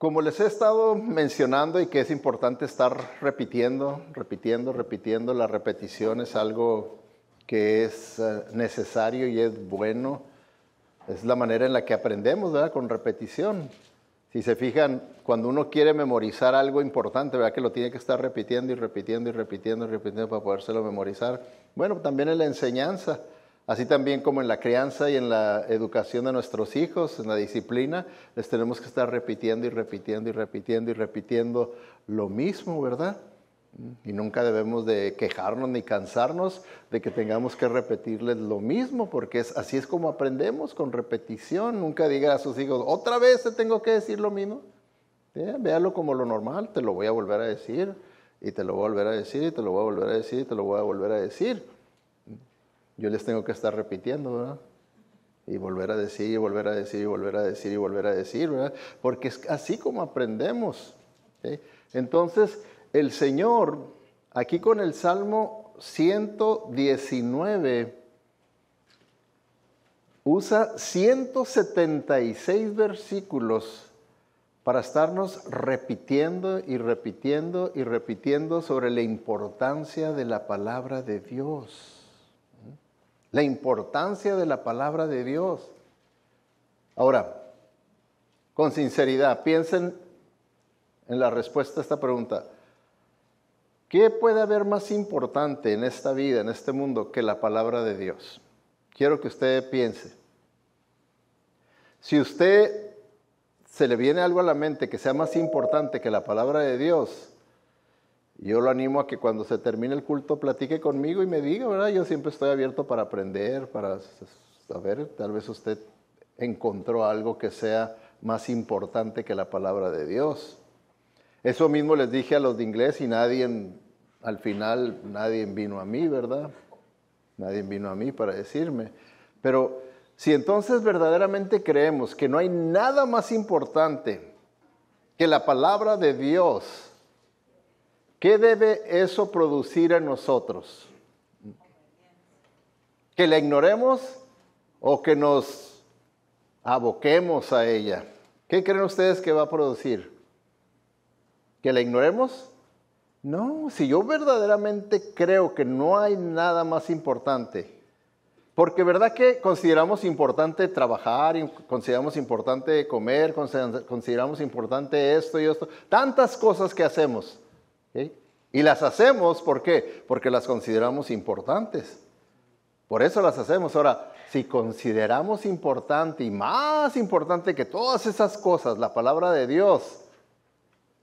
Como les he estado mencionando y que es importante estar repitiendo, la repetición es algo que es necesario y es bueno. Es la manera en la que aprendemos, ¿verdad? Con repetición. Si se fijan, cuando uno quiere memorizar algo importante, ¿verdad? Que lo tiene que estar repitiendo para podérselo memorizar. Bueno, también en la enseñanza, así también como en la crianza y en la educación de nuestros hijos, en la disciplina, les tenemos que estar repitiendo lo mismo, ¿verdad? Y nunca debemos de quejarnos ni cansarnos de que tengamos que repetirles lo mismo, porque así es como aprendemos, con repetición. Nunca diga a sus hijos, otra vez te tengo que decir lo mismo. Véalo como lo normal, te lo voy a volver a decir, y te lo voy a volver a decir, y te lo voy a volver a decir, y te lo voy a volver a decir. Yo les tengo que estar repitiendo, ¿verdad? Y volver a decir, y volver a decir, y volver a decir, y volver a decir, ¿verdad? Porque es así como aprendemos. ¿Sí? Entonces, el Señor, aquí con el Salmo 119, usa 176 versículos para estarnos repitiendo sobre la importancia de la palabra de Dios. La importancia de la palabra de Dios. Ahora, con sinceridad, piensen en la respuesta a esta pregunta. ¿Qué puede haber más importante en esta vida, en este mundo, que la palabra de Dios? Quiero que usted piense. Si usted se le viene algo a la mente que sea más importante que la palabra de Dios, yo lo animo a que cuando se termine el culto platique conmigo y me diga, ¿verdad? Yo siempre estoy abierto para aprender, para saber, tal vez usted encontró algo que sea más importante que la palabra de Dios. Eso mismo les dije a los de inglés y al final nadie vino a mí, ¿verdad? Nadie vino a mí para decirme. Pero si entonces verdaderamente creemos que no hay nada más importante que la palabra de Dios, ¿qué debe eso producir en nosotros? ¿Que la ignoremos o que nos aboquemos a ella? ¿Qué creen ustedes que va a producir? ¿Que la ignoremos? No, si yo verdaderamente creo que no hay nada más importante, porque verdad que consideramos importante trabajar, consideramos importante comer, consideramos importante esto y esto, tantas cosas que hacemos, ¿sí? Y las hacemos, ¿por qué? Porque las consideramos importantes. Por eso las hacemos. Ahora, si consideramos importante y más importante que todas esas cosas, la palabra de Dios,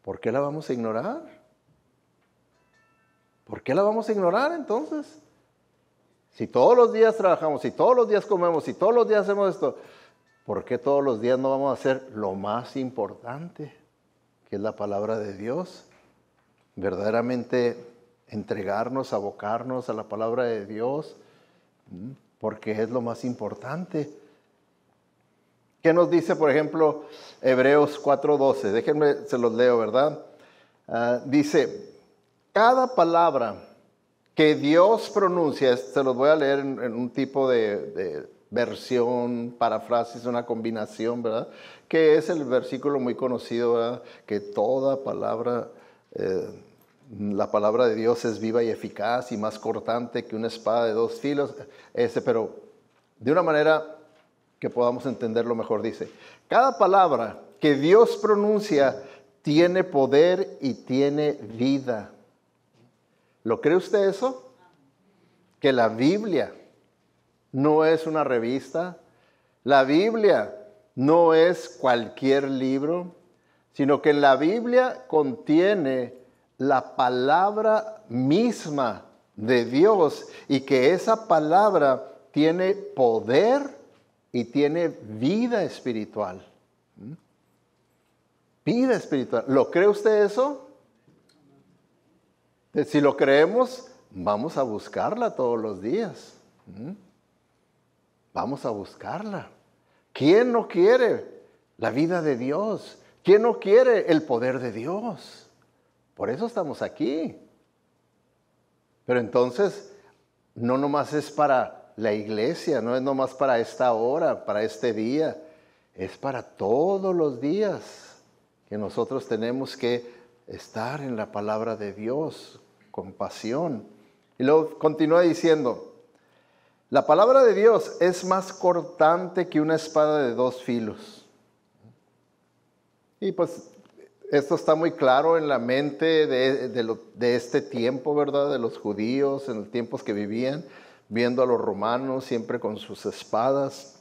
¿por qué la vamos a ignorar? ¿Por qué la vamos a ignorar entonces? Si todos los días trabajamos, si todos los días comemos, si todos los días hacemos esto, ¿por qué todos los días no vamos a hacer lo más importante, que es la palabra de Dios? Verdaderamente entregarnos, abocarnos a la palabra de Dios, porque es lo más importante. ¿Qué nos dice, por ejemplo, Hebreos 4:12? Déjenme, se los leo, ¿verdad? Dice, cada palabra que Dios pronuncia, se los voy a leer en un tipo de versión, paráfrasis, una combinación, ¿verdad? Que es el versículo muy conocido, ¿verdad? Que toda palabra, la palabra de Dios es viva y eficaz y más cortante que una espada de dos filos. Pero de una manera que podamos entenderlo mejor, dice, cada palabra que Dios pronuncia tiene poder y tiene vida. ¿Lo cree usted eso? Que la Biblia no es una revista, la Biblia no es cualquier libro, sino que la Biblia contiene la palabra misma de Dios y que esa palabra tiene poder y tiene vida espiritual. Vida espiritual. ¿Lo cree usted eso? Si lo creemos, vamos a buscarla todos los días. Vamos a buscarla. ¿Quién no quiere la vida de Dios? ¿Quién no quiere el poder de Dios? Por eso estamos aquí. Pero entonces, no nomás es para la iglesia, no es nomás para esta hora, para este día. Es para todos los días que nosotros tenemos que estar en la palabra de Dios con pasión. Y luego continúa diciendo, la palabra de Dios es más cortante que una espada de 2 filos. Y pues esto está muy claro en la mente de este tiempo, ¿verdad? De los judíos, en los tiempos que vivían, viendo a los romanos siempre con sus espadas.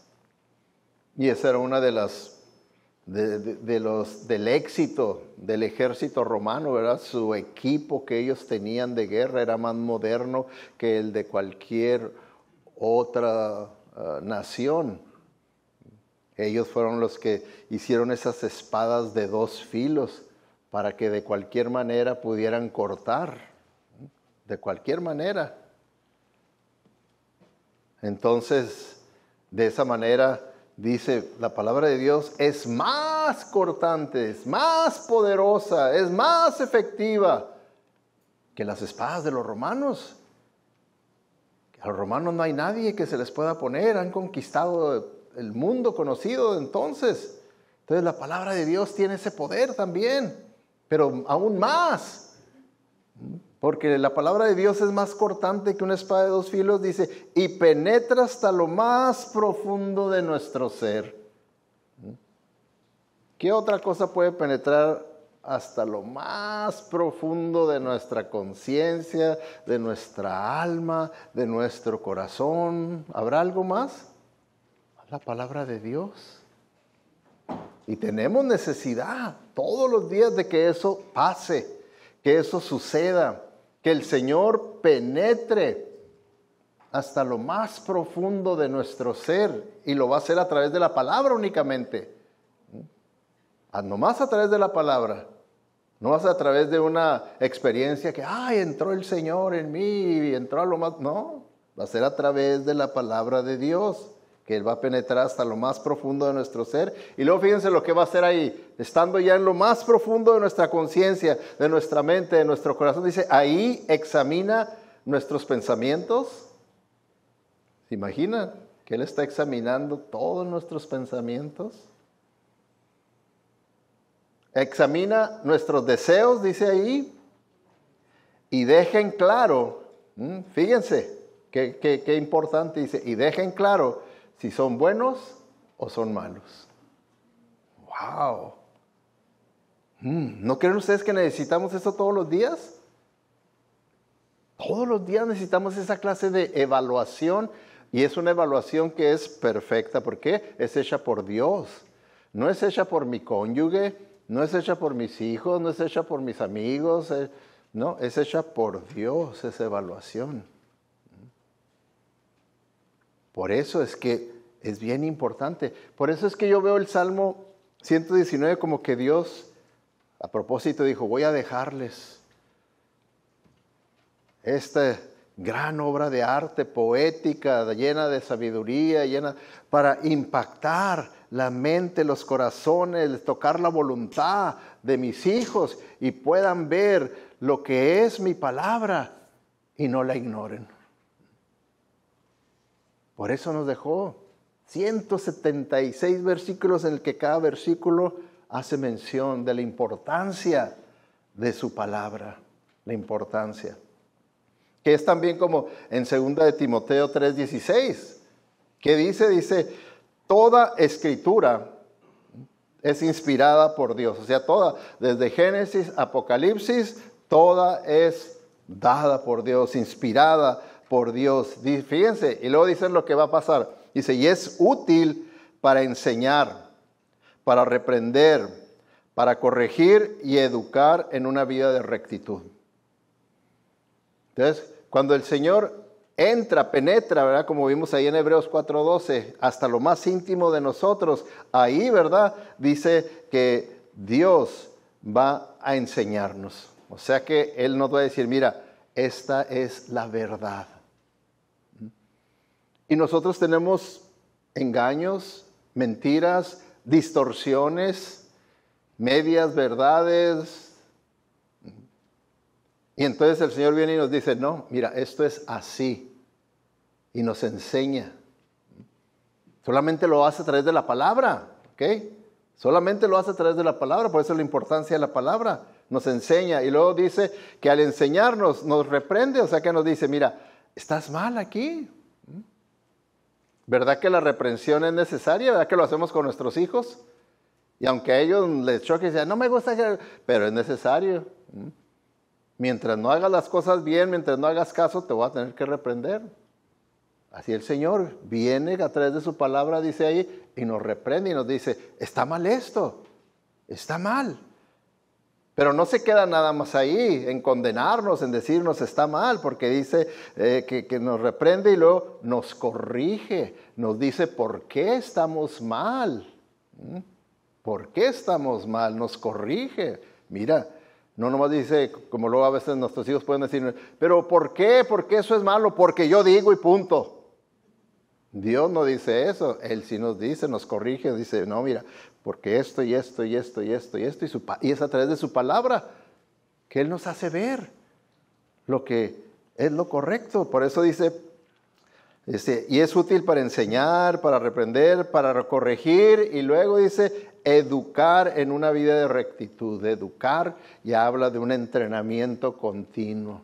Y esa era una de las del éxito del ejército romano, ¿verdad? Su equipo que ellos tenían de guerra era más moderno que el de cualquier otra nación. Ellos fueron los que hicieron esas espadas de 2 filos para que de cualquier manera pudieran cortar, de cualquier manera. Entonces, de esa manera, dice, la palabra de Dios es más cortante, es más poderosa, es más efectiva que las espadas de los romanos. A los romanos no hay nadie que se les pueda poner, han conquistado el mundo conocido entonces. Entonces la palabra de Dios tiene ese poder también, pero aún más. Porque la palabra de Dios es más cortante que una espada de 2 filos, dice, y penetra hasta lo más profundo de nuestro ser. ¿Qué otra cosa puede penetrar hasta lo más profundo de nuestra conciencia, de nuestra alma, de nuestro corazón? ¿Habrá algo más? La palabra de Dios. Y tenemos necesidad todos los días de que eso pase, que eso suceda, que el Señor penetre hasta lo más profundo de nuestro ser, y lo va a hacer a través de la palabra únicamente. Nomás a través de la palabra. No vas a través de una experiencia que, entró el Señor en mí y entró a lo más. No, va a ser a través de la palabra de Dios, que Él va a penetrar hasta lo más profundo de nuestro ser. Y luego fíjense lo que va a hacer ahí, estando ya en lo más profundo de nuestra conciencia, de nuestra mente, de nuestro corazón. Dice, ahí examina nuestros pensamientos. ¿Se imaginan que Él está examinando todos nuestros pensamientos? Examina nuestros deseos, dice ahí, y dejen claro, fíjense qué importante, dice, y dejen claro si son buenos o son malos. ¡Wow! ¿No creen ustedes que necesitamos eso todos los días? Todos los días necesitamos esa clase de evaluación, y es una evaluación que es perfecta. ¿Por qué? Es hecha por Dios. No es hecha por mi cónyuge, no es hecha por mis hijos, no es hecha por mis amigos. No, es hecha por Dios esa evaluación. Por eso es que es bien importante. Por eso es que yo veo el Salmo 119 como que Dios, a propósito, dijo, voy a dejarles esta gran obra de arte poética, llena de sabiduría, para impactar la mente, los corazones, tocar la voluntad de mis hijos y puedan ver lo que es mi palabra y no la ignoren. Por eso nos dejó 176 versículos en el que cada versículo hace mención de la importancia de su palabra, la importancia. Que es también como en 2 de Timoteo 3:16, que dice, toda escritura es inspirada por Dios. O sea, toda, desde Génesis, Apocalipsis, toda es dada por Dios, inspirada por Dios. Fíjense, y luego dicen lo que va a pasar. Dice, y es útil para enseñar, para reprender, para corregir y educar en una vida de rectitud. Entonces, cuando el Señor entra, penetra, ¿verdad? Como vimos ahí en Hebreos 4:12, hasta lo más íntimo de nosotros, ahí, ¿verdad? Dice que Dios va a enseñarnos. O sea que Él nos va a decir, mira, esta es la verdad. Y nosotros tenemos engaños, mentiras, distorsiones, medias verdades. Y entonces el Señor viene y nos dice, no, mira, esto es así. Y nos enseña. Solamente lo hace a través de la palabra, ¿ok? Solamente lo hace a través de la palabra, por eso la importancia de la palabra. Nos enseña y luego dice que al enseñarnos nos reprende, o sea que nos dice, mira, estás mal aquí. ¿Verdad que la reprensión es necesaria? ¿Verdad que lo hacemos con nuestros hijos? Y aunque a ellos les choque y dicen, no me gusta, pero es necesario. Mientras no hagas las cosas bien, mientras no hagas caso, te voy a tener que reprender. Así el Señor viene a través de su palabra, dice ahí, y nos reprende y nos dice, está mal esto, está mal. Pero no se queda nada más ahí, en condenarnos, en decirnos está mal, porque dice que nos reprende y luego nos corrige, nos dice por qué estamos mal. ¿Por qué estamos mal? Nos corrige. Mira, no nomás dice, como luego a veces nuestros hijos pueden decir, pero ¿por qué? ¿Por qué eso es malo? Porque yo digo y punto. Dios no dice eso, Él sí nos dice, nos corrige, dice, no, mira, porque esto y esto y esto y esto y esto, y es a través de su palabra que Él nos hace ver lo que es lo correcto. Por eso dice, y es útil para enseñar, para reprender, para corregir, y luego dice, educar en una vida de rectitud. Educar ya habla de un entrenamiento continuo.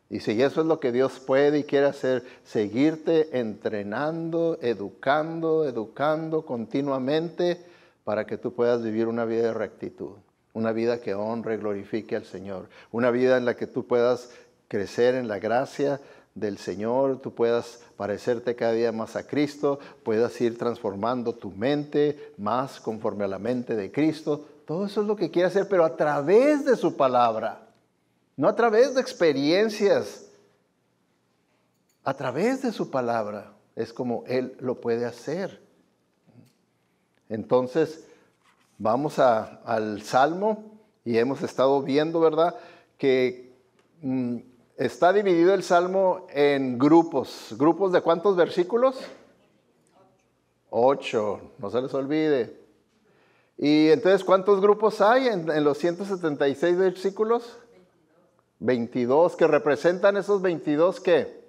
Dice, y eso es lo que Dios puede y quiere hacer, seguirte entrenando, educando continuamente para que tú puedas vivir una vida de rectitud, una vida que honre y glorifique al Señor, una vida en la que tú puedas crecer en la gracia del Señor, tú puedas parecerte cada día más a Cristo, puedas ir transformando tu mente más conforme a la mente de Cristo. Todo eso es lo que quiere hacer, pero a través de su palabra. No a través de experiencias, a través de su palabra es como Él lo puede hacer. Entonces, vamos al Salmo y hemos estado viendo, ¿verdad? Que está dividido el Salmo en grupos. ¿Grupos de cuántos versículos? 8, no se les olvide. Y entonces, ¿cuántos grupos hay en los 176 versículos? 22, que representan esos 22, ¿qué?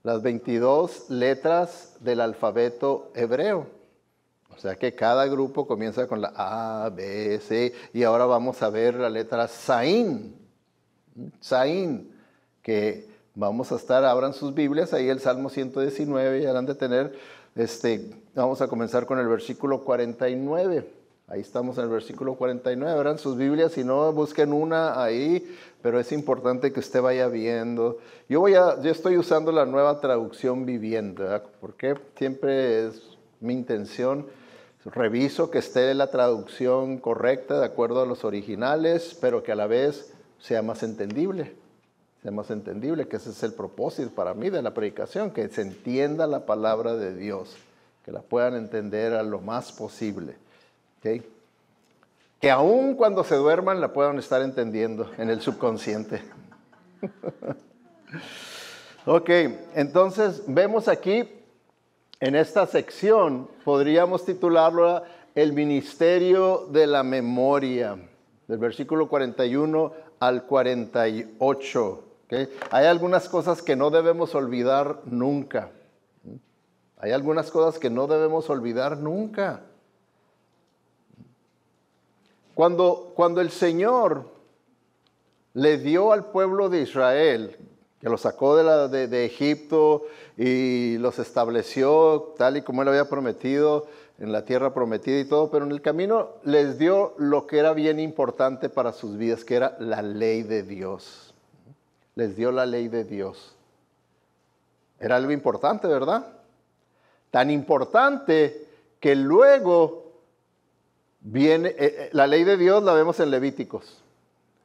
Las 22 letras del alfabeto hebreo. O sea que cada grupo comienza con la A, B, C, y ahora vamos a ver la letra Zain. Zain, que vamos a estar, abran sus Biblias, ahí el Salmo 119, ya han de tener, vamos a comenzar con el versículo 49. Ahí estamos en el versículo 49, abran sus Biblias, si no busquen una ahí, pero es importante que usted vaya viendo. Yo estoy usando la Nueva Traducción Viviente, ¿verdad? Porque siempre es mi intención, reviso que esté la traducción correcta de acuerdo a los originales, pero que a la vez sea más entendible, que ese es el propósito para mí de la predicación, que se entienda la palabra de Dios, que la puedan entender a lo más posible. ¿Okay? Que aún cuando se duerman la puedan estar entendiendo en el subconsciente. Ok, entonces vemos aquí en esta sección, podríamos titularlo el ministerio de la memoria, del versículo 41 al 48. ¿Okay? Hay algunas cosas que no debemos olvidar nunca. Hay algunas cosas que no debemos olvidar nunca. Cuando el Señor le dio al pueblo de Israel, que los sacó de Egipto y los estableció tal y como Él había prometido en la tierra prometida y todo, pero en el camino les dio lo que era bien importante para sus vidas, que era la ley de Dios. Les dio la ley de Dios. Era algo importante, ¿verdad? Tan importante que luego viene, la ley de Dios la vemos en Levíticos.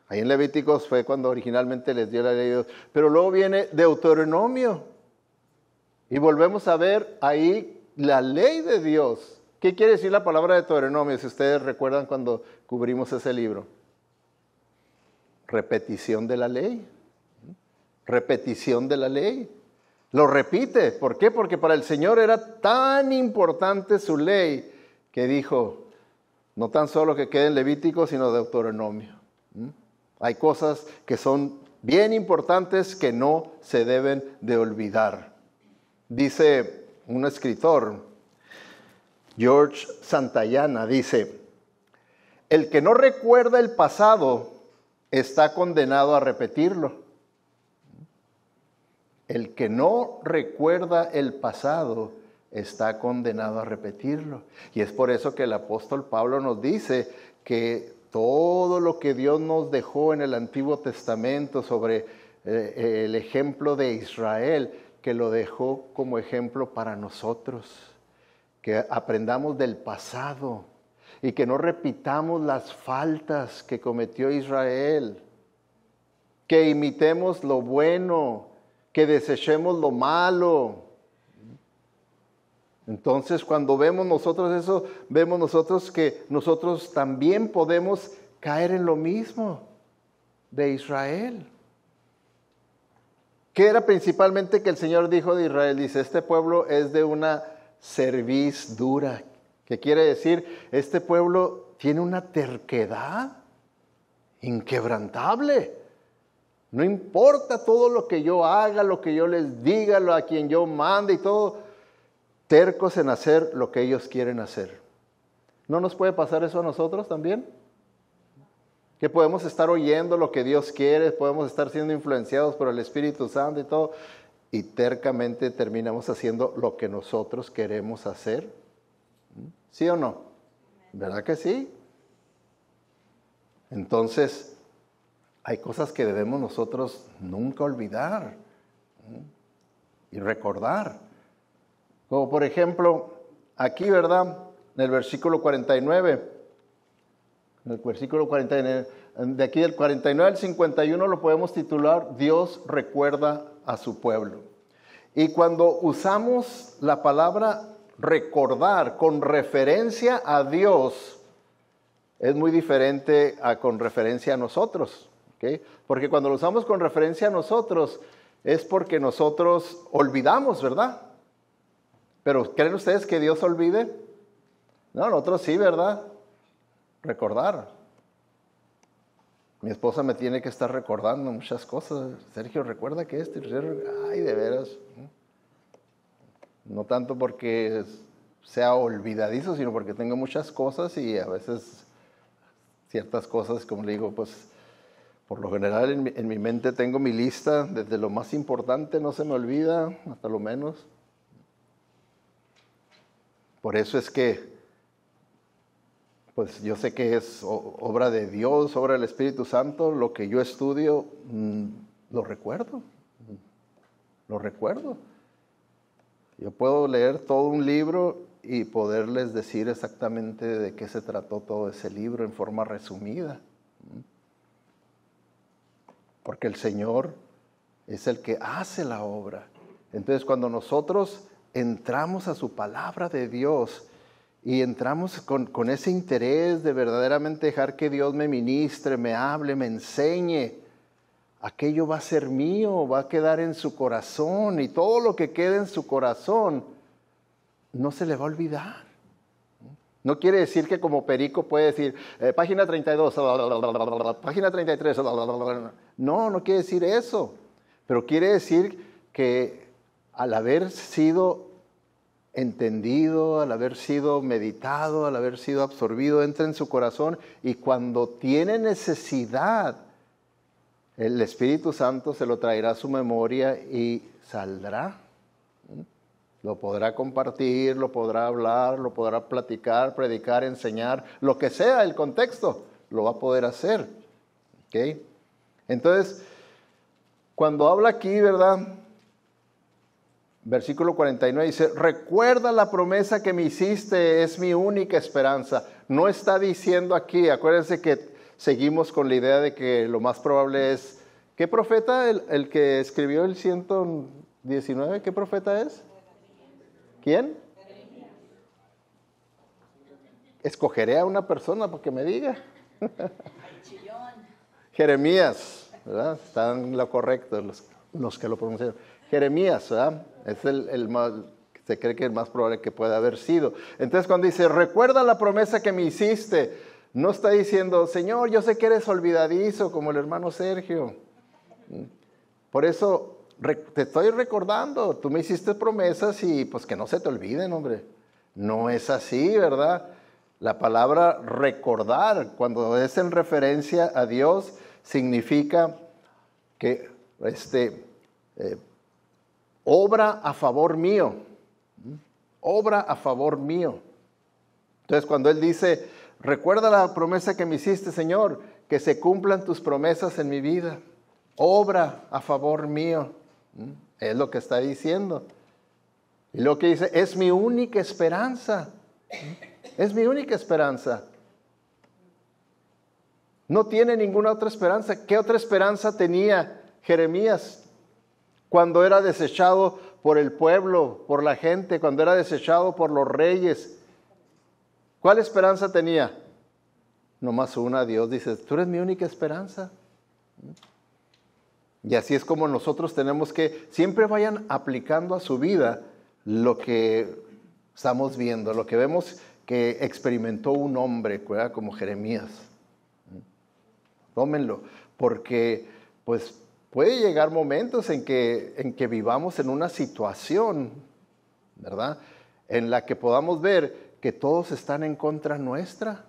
Ahí en Levíticos fue cuando originalmente les dio la ley de Dios. Pero luego viene Deuteronomio. Y volvemos a ver ahí la ley de Dios. ¿Qué quiere decir la palabra Deuteronomio? Si ustedes recuerdan cuando cubrimos ese libro. Repetición de la ley. Repetición de la ley. Lo repite. ¿Por qué? Porque para el Señor era tan importante su ley que dijo, no tan solo que quede en Levítico, sino Deuteronomio. Hay cosas que son bien importantes que no se deben de olvidar. Dice un escritor, George Santayana dice: el que no recuerda el pasado está condenado a repetirlo. El que no recuerda el pasado está condenado a repetirlo. Y es por eso que el apóstol Pablo nos dice que todo lo que Dios nos dejó en el Antiguo Testamento sobre el ejemplo de Israel, que lo dejó como ejemplo para nosotros, que aprendamos del pasado y que no repitamos las faltas que cometió Israel, que imitemos lo bueno, que desechemos lo malo. Entonces, cuando vemos nosotros eso, vemos nosotros que nosotros también podemos caer en lo mismo de Israel. ¿Qué era principalmente que el Señor dijo de Israel? Dice, este pueblo es de una cerviz dura. ¿Qué quiere decir? Este pueblo tiene una terquedad inquebrantable. No importa todo lo que yo haga, lo que yo les diga, a quien yo mande y todo, tercos en hacer lo que ellos quieren hacer. ¿No nos puede pasar eso a nosotros también? Que podemos estar oyendo lo que Dios quiere, podemos estar siendo influenciados por el Espíritu Santo y todo, y tercamente terminamos haciendo lo que nosotros queremos hacer. ¿Sí o no? ¿Verdad que sí? Entonces, hay cosas que debemos nosotros nunca olvidar y recordar. Como por ejemplo, aquí, ¿verdad? En el versículo 49. En el versículo 49, de aquí del 49 al 51 lo podemos titular Dios recuerda a su pueblo. Y cuando usamos la palabra recordar con referencia a Dios, es muy diferente a con referencia a nosotros. ¿Okay? Porque cuando lo usamos con referencia a nosotros, es porque nosotros olvidamos, ¿verdad? Pero ¿creen ustedes que Dios olvide? No, nosotros sí, ¿verdad? Recordar. Mi esposa me tiene que estar recordando muchas cosas. Sergio, recuerda que ay, de veras. No tanto porque sea olvidadizo, sino porque tengo muchas cosas y a veces ciertas cosas, como le digo, pues por lo general en mi mente tengo mi lista, desde lo más importante no se me olvida, hasta lo menos. Por eso es que pues yo sé que es obra de Dios, obra del Espíritu Santo, lo que yo estudio, lo recuerdo. Yo puedo leer todo un libro y poderles decir exactamente de qué se trató todo ese libro en forma resumida. Porque el Señor es el que hace la obra. Entonces, cuando nosotros entramos a su palabra de Dios, y entramos con ese interés de verdaderamente dejar que Dios me ministre, me hable, me enseñe, aquello va a ser mío, va a quedar en su corazón y todo lo que quede en su corazón no se le va a olvidar. No quiere decir que como perico puede decir, página 32, página 33, no quiere decir eso, pero quiere decir que al haber sido entendido, al haber sido meditado, al haber sido absorbido, entra en su corazón y cuando tiene necesidad, el Espíritu Santo se lo traerá a su memoria y saldrá. Lo podrá compartir, lo podrá hablar, lo podrá platicar, predicar, enseñar, lo que sea el contexto, lo va a poder hacer. ¿Okay? Entonces, cuando habla aquí, ¿verdad? Versículo 49 dice, recuerda la promesa que me hiciste, es mi única esperanza. No está diciendo aquí, acuérdense que seguimos con la idea de que lo más probable es, ¿qué profeta? El que escribió el 119, ¿qué profeta es? ¿Quién? Escogeré a una persona para que me diga. Jeremías, ¿verdad? Están en lo correcto los que lo pronunciaron. Jeremías, ¿verdad? Es el más, se cree que es el más probable que pueda haber sido. Entonces cuando dice, recuerda la promesa que me hiciste, no está diciendo, Señor, yo sé que eres olvidadizo como el hermano Sergio. Por eso te estoy recordando, tú me hiciste promesas y pues que no se te olviden, hombre. No es así, ¿verdad? La palabra recordar, cuando es en referencia a Dios, significa que obra a favor mío. Obra a favor mío. Entonces, cuando Él dice, recuerda la promesa que me hiciste, Señor, que se cumplan tus promesas en mi vida. Obra a favor mío. Es lo que está diciendo. Y lo que dice, es mi única esperanza. Es mi única esperanza. No tiene ninguna otra esperanza. ¿Qué otra esperanza tenía Jeremías cuando era desechado por el pueblo, por la gente, cuando era desechado por los reyes? ¿Cuál esperanza tenía? Nomás una. Dios dice, tú eres mi única esperanza. Y así es como nosotros tenemos que siempre vayan aplicando a su vida lo que estamos viendo, lo que vemos que experimentó un hombre, ¿verdad? Como Jeremías. Tómenlo, porque pues puede llegar momentos en que vivamos en una situación, ¿verdad? En la que podamos ver que todos están en contra nuestra,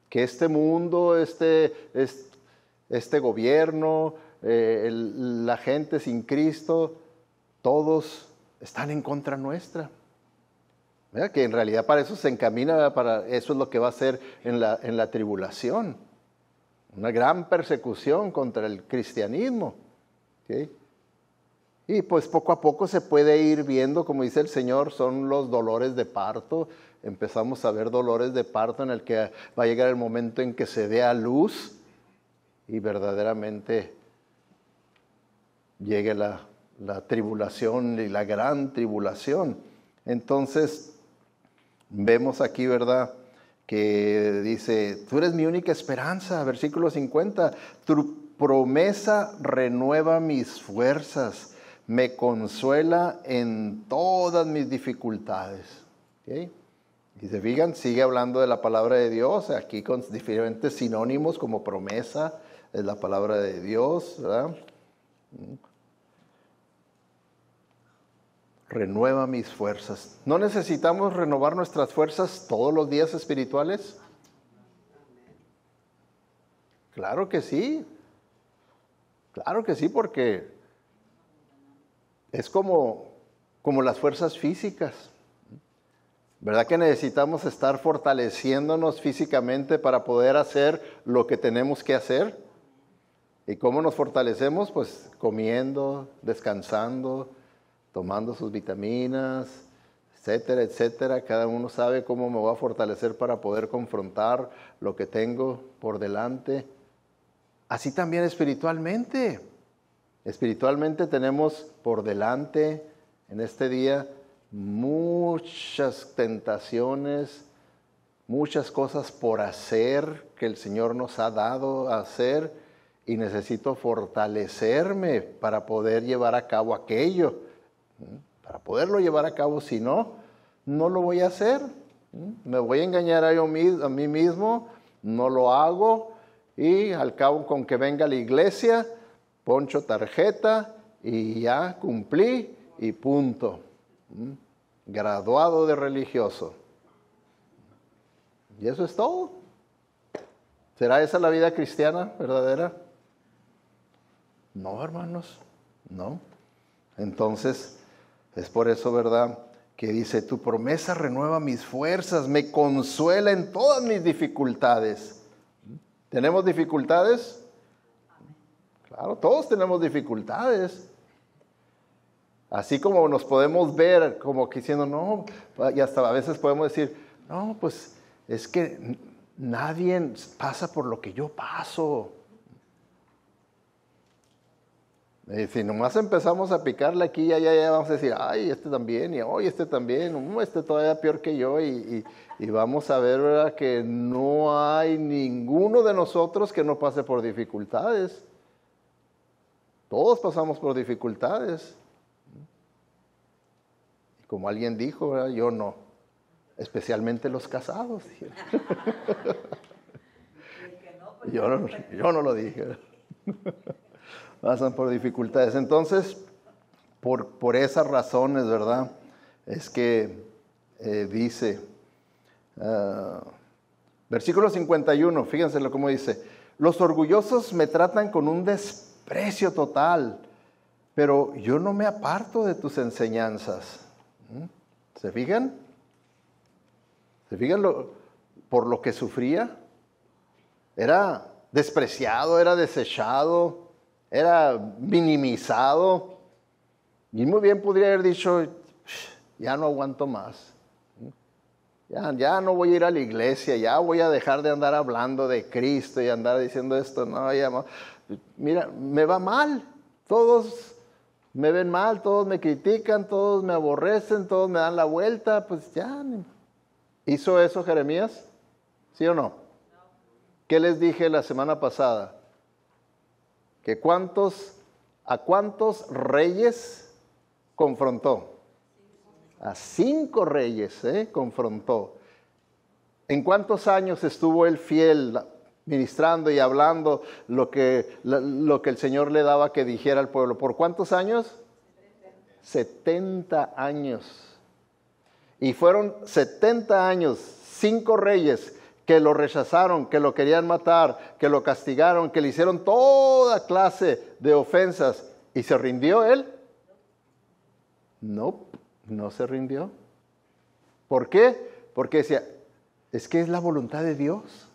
que este mundo, este gobierno, la gente sin Cristo, todos están en contra nuestra. ¿Verdad? Que en realidad para eso se encamina, para eso es lo que va a ser en la tribulación. Una gran persecución contra el cristianismo. ¿Sí? Y pues poco a poco se puede ir viendo, como dice el Señor, son los dolores de parto. Empezamos a ver dolores de parto en el que va a llegar el momento en que se dé a luz y verdaderamente llegue la tribulación y la gran tribulación. Entonces, vemos aquí, ¿verdad?, que dice, tú eres mi única esperanza, versículo 50, tu promesa renueva mis fuerzas, me consuela en todas mis dificultades. ¿Okay? Y se fijan, sigue hablando de la palabra de Dios, aquí con diferentes sinónimos como promesa, es la palabra de Dios, ¿verdad? Renueva mis fuerzas. ¿No necesitamos renovar nuestras fuerzas todos los días espirituales? Claro que sí. Claro que sí, porque es como las fuerzas físicas. ¿Verdad que necesitamos estar fortaleciéndonos físicamente para poder hacer lo que tenemos que hacer? ¿Y cómo nos fortalecemos? Pues comiendo, descansando, tomando sus vitaminas, etcétera, etcétera. Cada uno sabe cómo me voy a fortalecer para poder confrontar lo que tengo por delante. Así también espiritualmente. Espiritualmente tenemos por delante en este día muchas tentaciones, muchas cosas por hacer que el Señor nos ha dado a hacer y necesito fortalecerme para poder llevar a cabo aquello. Para poderlo llevar a cabo, si no, no lo voy a hacer. Me voy a engañar a mí mismo, no lo hago y al cabo con que venga a la iglesia, poncho tarjeta y ya cumplí y punto. Graduado de religioso. Y eso es todo. ¿Será esa la vida cristiana verdadera? No, hermanos, no. Entonces, es por eso, ¿verdad?, que dice, tu promesa renueva mis fuerzas, me consuela en todas mis dificultades. ¿Tenemos dificultades? Claro, todos tenemos dificultades. Así como nos podemos ver como que diciendo, no, y hasta a veces podemos decir, no, pues es que nadie pasa por lo que yo paso. Y si nomás empezamos a picarle aquí y allá, vamos a decir, ay, este también, y hoy este también, este todavía peor que yo, y vamos a ver, ¿verdad?, que no hay ninguno de nosotros que no pase por dificultades. Todos pasamos por dificultades. Y como alguien dijo, ¿verdad?, yo no, especialmente los casados. Yo no lo dije. Pasan por dificultades. Entonces, por esas razones, ¿verdad?, es que dice, versículo 51, fíjense cómo dice, los orgullosos me tratan con un desprecio total, pero yo no me aparto de tus enseñanzas. ¿Se fijan? ¿Se fijan por lo que sufría? Era despreciado, era desechado, era minimizado. Y muy bien podría haber dicho, ya no aguanto más. Ya no voy a ir a la iglesia, ya voy a dejar de andar hablando de Cristo y andar diciendo esto. No, ya no. Mira, me va mal. Todos me ven mal, todos me critican, todos me aborrecen, todos me dan la vuelta. Pues ya. ¿Hizo eso Jeremías? ¿Sí o no? ¿Qué les dije la semana pasada? Que ¿a cuántos reyes confrontó? A 5 reyes confrontó. ¿En cuántos años estuvo él fiel, ministrando y hablando lo que el Señor le daba que dijera al pueblo? ¿Por cuántos años? 70 años. Y fueron 70 años, 5 reyes que lo rechazaron, que lo querían matar, que lo castigaron, que le hicieron toda clase de ofensas. ¿Y se rindió él? No se rindió. ¿Por qué? Porque decía, es que es la voluntad de Dios.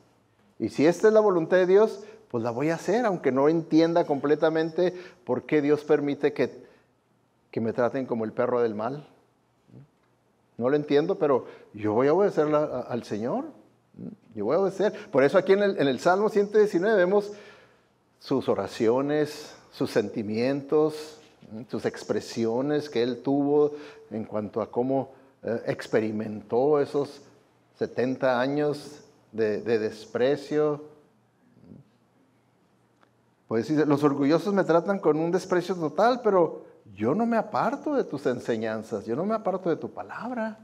Y si esta es la voluntad de Dios, pues la voy a hacer, aunque no entienda completamente por qué Dios permite que me traten como el perro del mal. No lo entiendo, pero yo voy a obedecer al Señor. Yo voy a obedecer. Por eso aquí en el Salmo 119 vemos sus oraciones, sus sentimientos, sus expresiones que él tuvo en cuanto a cómo experimentó esos 70 años de desprecio. Pues dice, los orgullosos me tratan con un desprecio total, pero yo no me aparto de tus enseñanzas, yo no me aparto de tu palabra.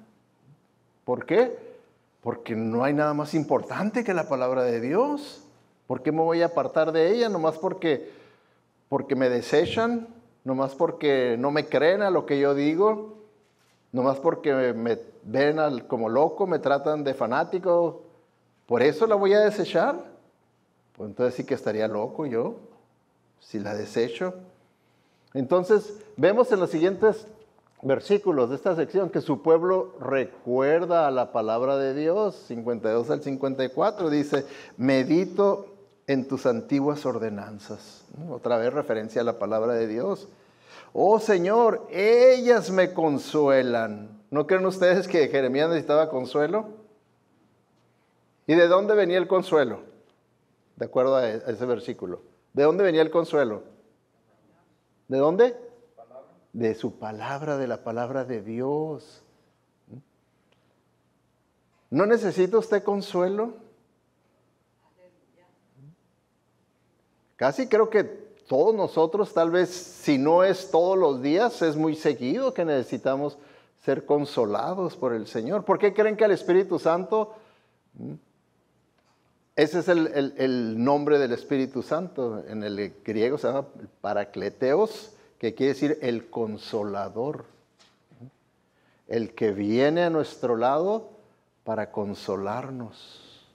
¿Por qué? Porque no hay nada más importante que la palabra de Dios. ¿Por qué me voy a apartar de ella? Nomás porque me desechan, nomás porque no me creen a lo que yo digo, nomás porque me ven como loco, me tratan de fanático. ¿Por eso la voy a desechar? Pues entonces sí que estaría loco yo, si la desecho. Entonces, vemos en los siguientes versículos de esta sección que su pueblo recuerda a la palabra de Dios, 52 al 54, dice, medito en tus antiguas ordenanzas. Otra vez referencia a la palabra de Dios. Oh Señor, ellas me consuelan. ¿No creen ustedes que Jeremías necesitaba consuelo? ¿Y de dónde venía el consuelo? De acuerdo a ese versículo. ¿De dónde venía el consuelo? ¿De dónde? De su palabra, de la palabra de Dios. ¿No necesita usted consuelo? Casi creo que todos nosotros, tal vez si no es todos los días, es muy seguido que necesitamos ser consolados por el Señor. ¿Por qué creen que el Espíritu Santo, ese es el nombre del Espíritu Santo, en el griego se llama Paracleteos, que quiere decir el consolador, el que viene a nuestro lado para consolarnos?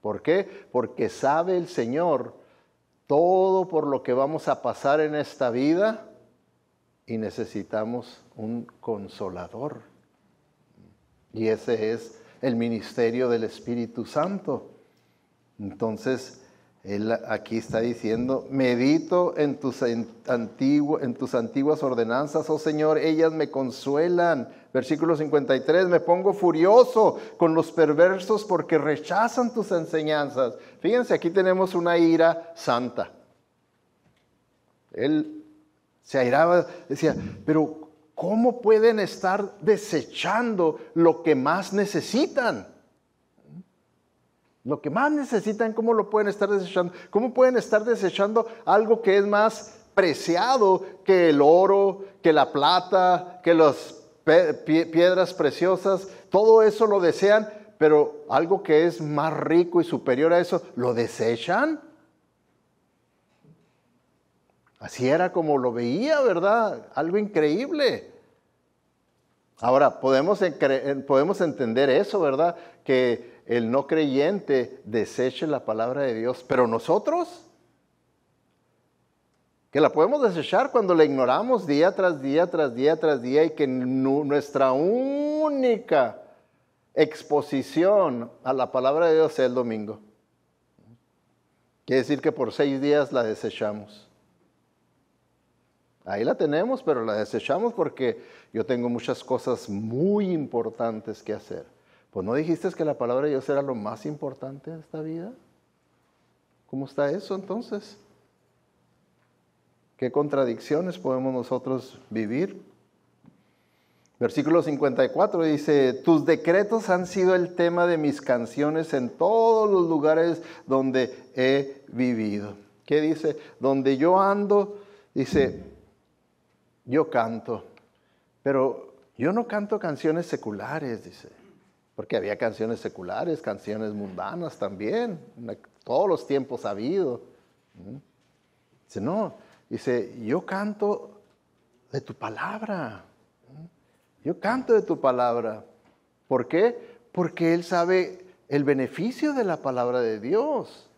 ¿Por qué? Porque sabe el Señor todo por lo que vamos a pasar en esta vida y necesitamos un consolador. Y ese es el ministerio del Espíritu Santo. Entonces, él aquí está diciendo, medito en tus antiguas ordenanzas, oh Señor, ellas me consuelan. Versículo 53, me pongo furioso con los perversos porque rechazan tus enseñanzas. Fíjense, aquí tenemos una ira santa. Él se airaba, decía, pero ¿cómo pueden estar desechando lo que más necesitan? Lo que más necesitan, ¿cómo lo pueden estar desechando? ¿Cómo pueden estar desechando algo que es más preciado que el oro, que la plata, que las piedras preciosas? Todo eso lo desean, pero algo que es más rico y superior a eso, ¿lo desechan? Así era como lo veía, ¿verdad? Algo increíble. Ahora, podemos entender eso, ¿verdad? Que el no creyente deseche la palabra de Dios, pero nosotros, que la podemos desechar cuando la ignoramos día tras día, tras día, tras día, y que nuestra única exposición a la palabra de Dios es el domingo. Quiere decir que por 6 días la desechamos. Ahí la tenemos, pero la desechamos porque yo tengo muchas cosas muy importantes que hacer. Pues ¿no dijiste que la palabra de Dios era lo más importante de esta vida? ¿Cómo está eso entonces? ¿Qué contradicciones podemos nosotros vivir? Versículo 54 dice, tus decretos han sido el tema de mis canciones en todos los lugares donde he vivido. ¿Qué dice? Donde yo ando, dice, yo canto, pero yo no canto canciones seculares, dice, porque había canciones seculares, canciones mundanas también, todos los tiempos ha habido. Dice, no, dice, yo canto de tu palabra, yo canto de tu palabra. ¿Por qué? Porque Él sabe el beneficio de la palabra de Dios.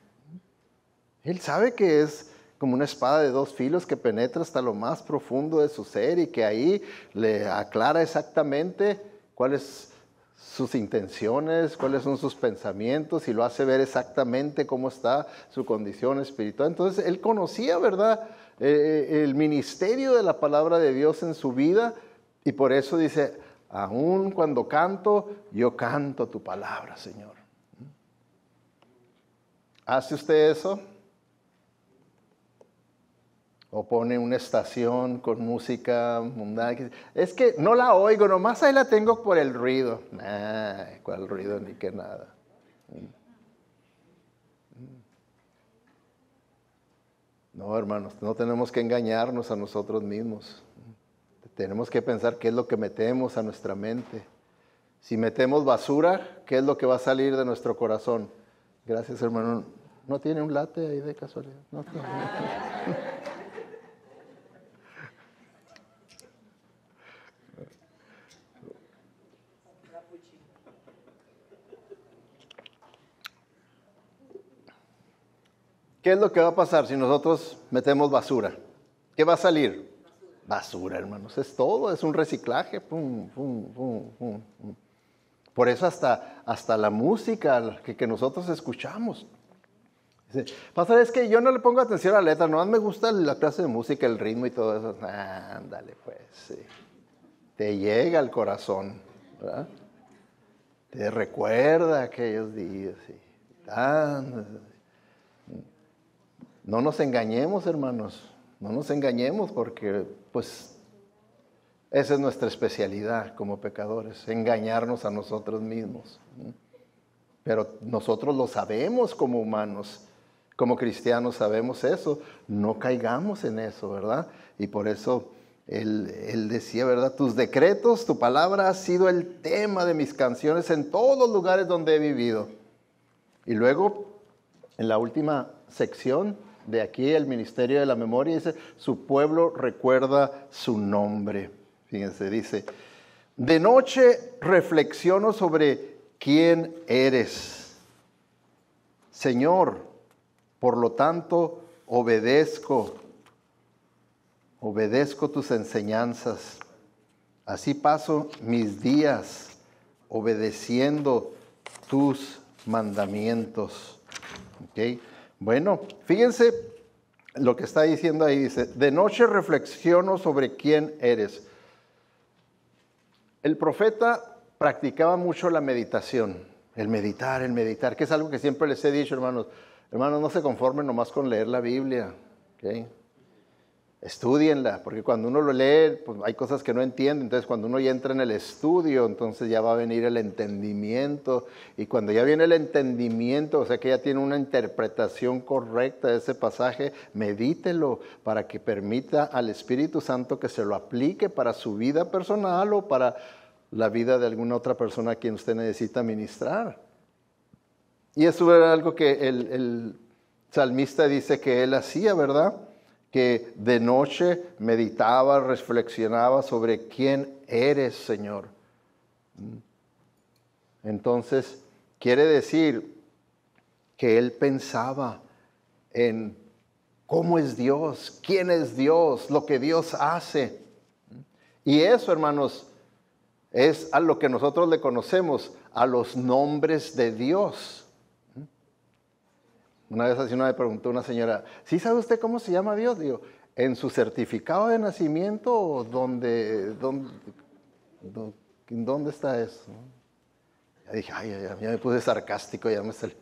Él sabe que es como una espada de 2 filos que penetra hasta lo más profundo de su ser y que ahí le aclara exactamente cuáles sus intenciones, cuáles son sus pensamientos y lo hace ver exactamente cómo está su condición espiritual. Entonces él conocía, ¿verdad?, el ministerio de la palabra de Dios en su vida y por eso dice, aun cuando canto, yo canto tu palabra, Señor. ¿Hace usted eso? O pone una estación con música mundana. Es que no la oigo, nomás ahí la tengo por el ruido. ¿Cuál ruido? Ni que nada. No, hermanos, no tenemos que engañarnos a nosotros mismos. Tenemos que pensar qué es lo que metemos a nuestra mente. Si metemos basura, ¿qué es lo que va a salir de nuestro corazón? Gracias, hermano. ¿No tiene un latte ahí de casualidad? No. ¿Qué es lo que va a pasar si nosotros metemos basura? ¿Qué va a salir? Basura, hermanos. Es todo, es un reciclaje. Pum, pum, pum, pum, pum. Por eso hasta la música que nosotros escuchamos. Dice, pastor, es que yo no le pongo atención a la letra, nomás me gusta la clase de música, el ritmo y todo eso. Ándale, pues, sí. Te llega al corazón, ¿verdad? Te recuerda aquellos días. Sí. No nos engañemos, hermanos, no nos engañemos porque, pues, esa es nuestra especialidad como pecadores, engañarnos a nosotros mismos. Pero nosotros lo sabemos como humanos, como cristianos sabemos eso, no caigamos en eso, ¿verdad? Y por eso él decía, ¿verdad? Tus decretos, tu palabra ha sido el tema de mis canciones en todos los lugares donde he vivido. Y luego, en la última sección de aquí, el ministerio de la memoria, dice, su pueblo recuerda su nombre. Fíjense, dice, de noche reflexiono sobre quién eres. Señor, por lo tanto, obedezco tus enseñanzas. Así paso mis días obedeciendo tus mandamientos. ¿Okay? Bueno, fíjense lo que está diciendo ahí. Dice, de noche reflexiono sobre quién eres. El profeta practicaba mucho la meditación, el meditar, que es algo que siempre les he dicho, hermanos. Hermanos, no se conformen nomás con leer la Biblia, ¿okay? Estúdienla, porque cuando uno lo lee, pues hay cosas que no entiende. Entonces, cuando uno ya entra en el estudio, entonces ya va a venir el entendimiento. Y cuando ya viene el entendimiento, o sea que ya tiene una interpretación correcta de ese pasaje, medítelo para que permita al Espíritu Santo que se lo aplique para su vida personal o para la vida de alguna otra persona a quien usted necesita ministrar. Y eso era algo que el salmista dice que él hacía, ¿verdad? que de noche meditaba, reflexionaba sobre quién eres, Señor. Entonces, quiere decir que él pensaba en cómo es Dios, quién es Dios, lo que Dios hace. Y eso, hermanos, es a lo que nosotros le conocemos, a los nombres de Dios. Una vez así me preguntó una señora, ¿sí sabe usted cómo se llama Dios? Digo, ¿en su certificado de nacimiento o dónde está eso? Ya dije, ay, ya me puse sarcástico, ya me salió.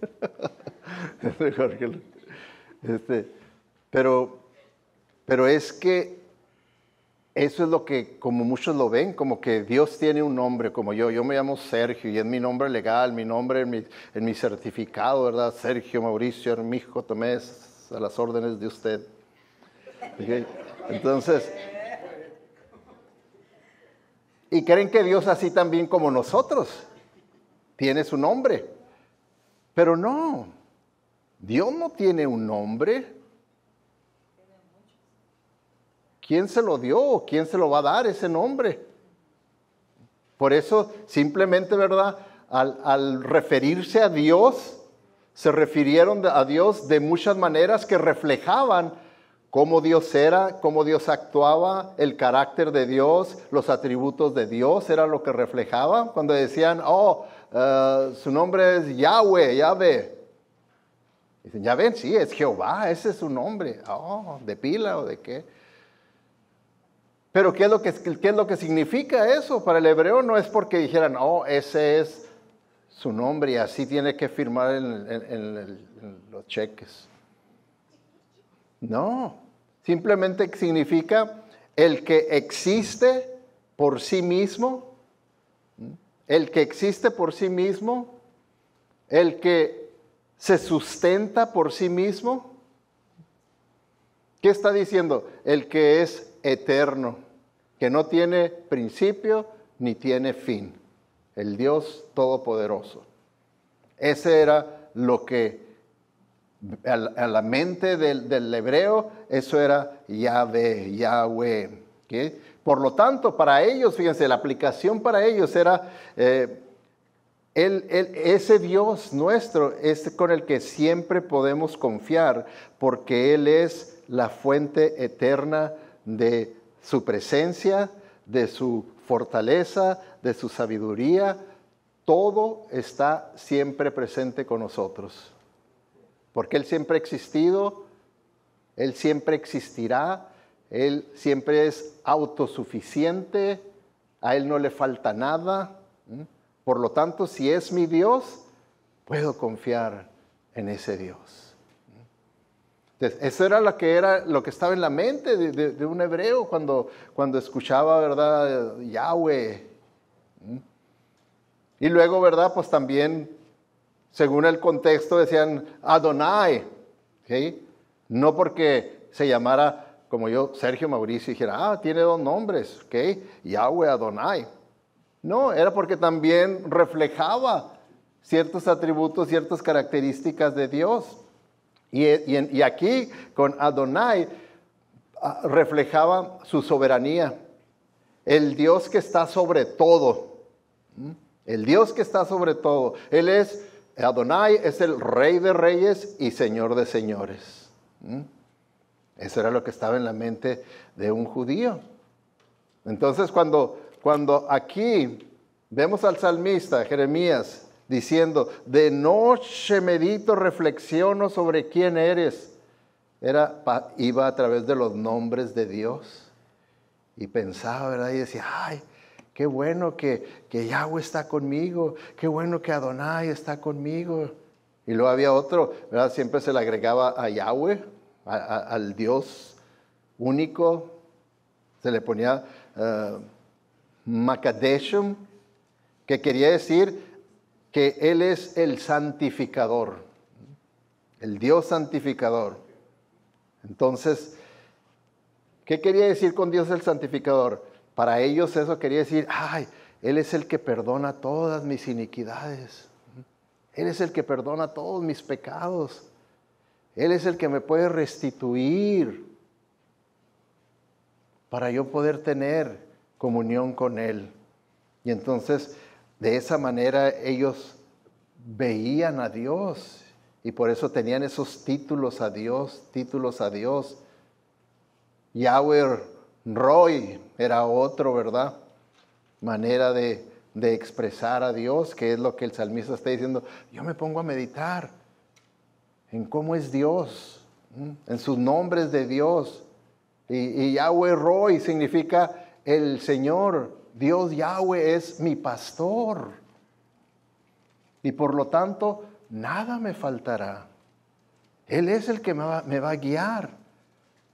Pero es que eso es lo que, como muchos lo ven, como que Dios tiene un nombre, como yo me llamo Sergio, y es mi nombre legal, mi nombre en mi certificado, ¿verdad? Sergio Mauricio Armijo Tomés, a las órdenes de usted. ¿Okay? Entonces, y creen que Dios así también como nosotros, tiene su nombre. Pero no, Dios no tiene un nombre. ¿Quién se lo dio o quién se lo va a dar ese nombre? Por eso, simplemente, ¿verdad? Al referirse a Dios, se refirieron a Dios de muchas maneras que reflejaban cómo Dios era, cómo Dios actuaba, el carácter de Dios, los atributos de Dios, era lo que reflejaba. Cuando decían, su nombre es Yahweh. Dicen, ya ven, sí, es Jehová, ese es su nombre. ¿De pila o de qué? Pero ¿qué es lo que significa eso? Para el hebreo no es porque dijeran, ese es su nombre y así tiene que firmar en los cheques. No, simplemente significa el que existe por sí mismo, el que existe por sí mismo, el que se sustenta por sí mismo. ¿Qué está diciendo? El que es eterno, que no tiene principio ni tiene fin, el Dios Todopoderoso. Ese era lo que a la mente del hebreo, eso era Yahweh. ¿Okay? Por lo tanto, para ellos, fíjense, la aplicación para ellos era ese Dios nuestro, es con el que siempre podemos confiar, porque Él es la fuente eterna de su presencia, de su fortaleza, de su sabiduría. Todo está siempre presente con nosotros. Porque Él siempre ha existido, Él siempre existirá, Él siempre es autosuficiente, a Él no le falta nada. Por lo tanto, si es mi Dios, puedo confiar en ese Dios. Entonces, eso era lo que estaba en la mente de un hebreo cuando escuchaba, ¿verdad? Yahweh. Y luego, ¿verdad? Pues también, según el contexto, decían Adonai. ¿Okay? No porque se llamara, como yo, Sergio Mauricio, y dijera, tiene dos nombres, ¿okay? Yahweh, Adonai. No, era porque también reflejaba ciertos atributos, ciertas características de Dios. Y aquí con Adonai reflejaba su soberanía, el Dios que está sobre todo, el Dios que está sobre todo. Adonai es el Rey de Reyes y Señor de Señores. Eso era lo que estaba en la mente de un judío. Entonces cuando aquí vemos al salmista Jeremías diciendo, de noche medito, reflexiono sobre quién eres. Iba a través de los nombres de Dios y pensaba, ¿verdad? Y decía, qué bueno que Yahweh está conmigo, qué bueno que Adonai está conmigo. Y luego había otro, ¿verdad? Siempre se le agregaba a Yahweh, al Dios único, se le ponía Makadeshum, que quería decir que Él es el santificador, el Dios santificador. Entonces, ¿qué quería decir con Dios el santificador? Para ellos eso quería decir, Él es el que perdona todas mis iniquidades. Él es el que perdona todos mis pecados. Él es el que me puede restituir. para yo poder tener comunión con Él. Y entonces, de esa manera ellos veían a Dios y por eso tenían esos títulos a Dios, títulos a Dios. Yahweh Roy era otro, ¿verdad? Manera de expresar a Dios, que es lo que el salmista está diciendo. Yo me pongo a meditar en cómo es Dios, en sus nombres de Dios. Y Yahweh Roy significa el Señor. Dios Yahweh es mi pastor. Y por lo tanto, nada me faltará. Él es el que me va a guiar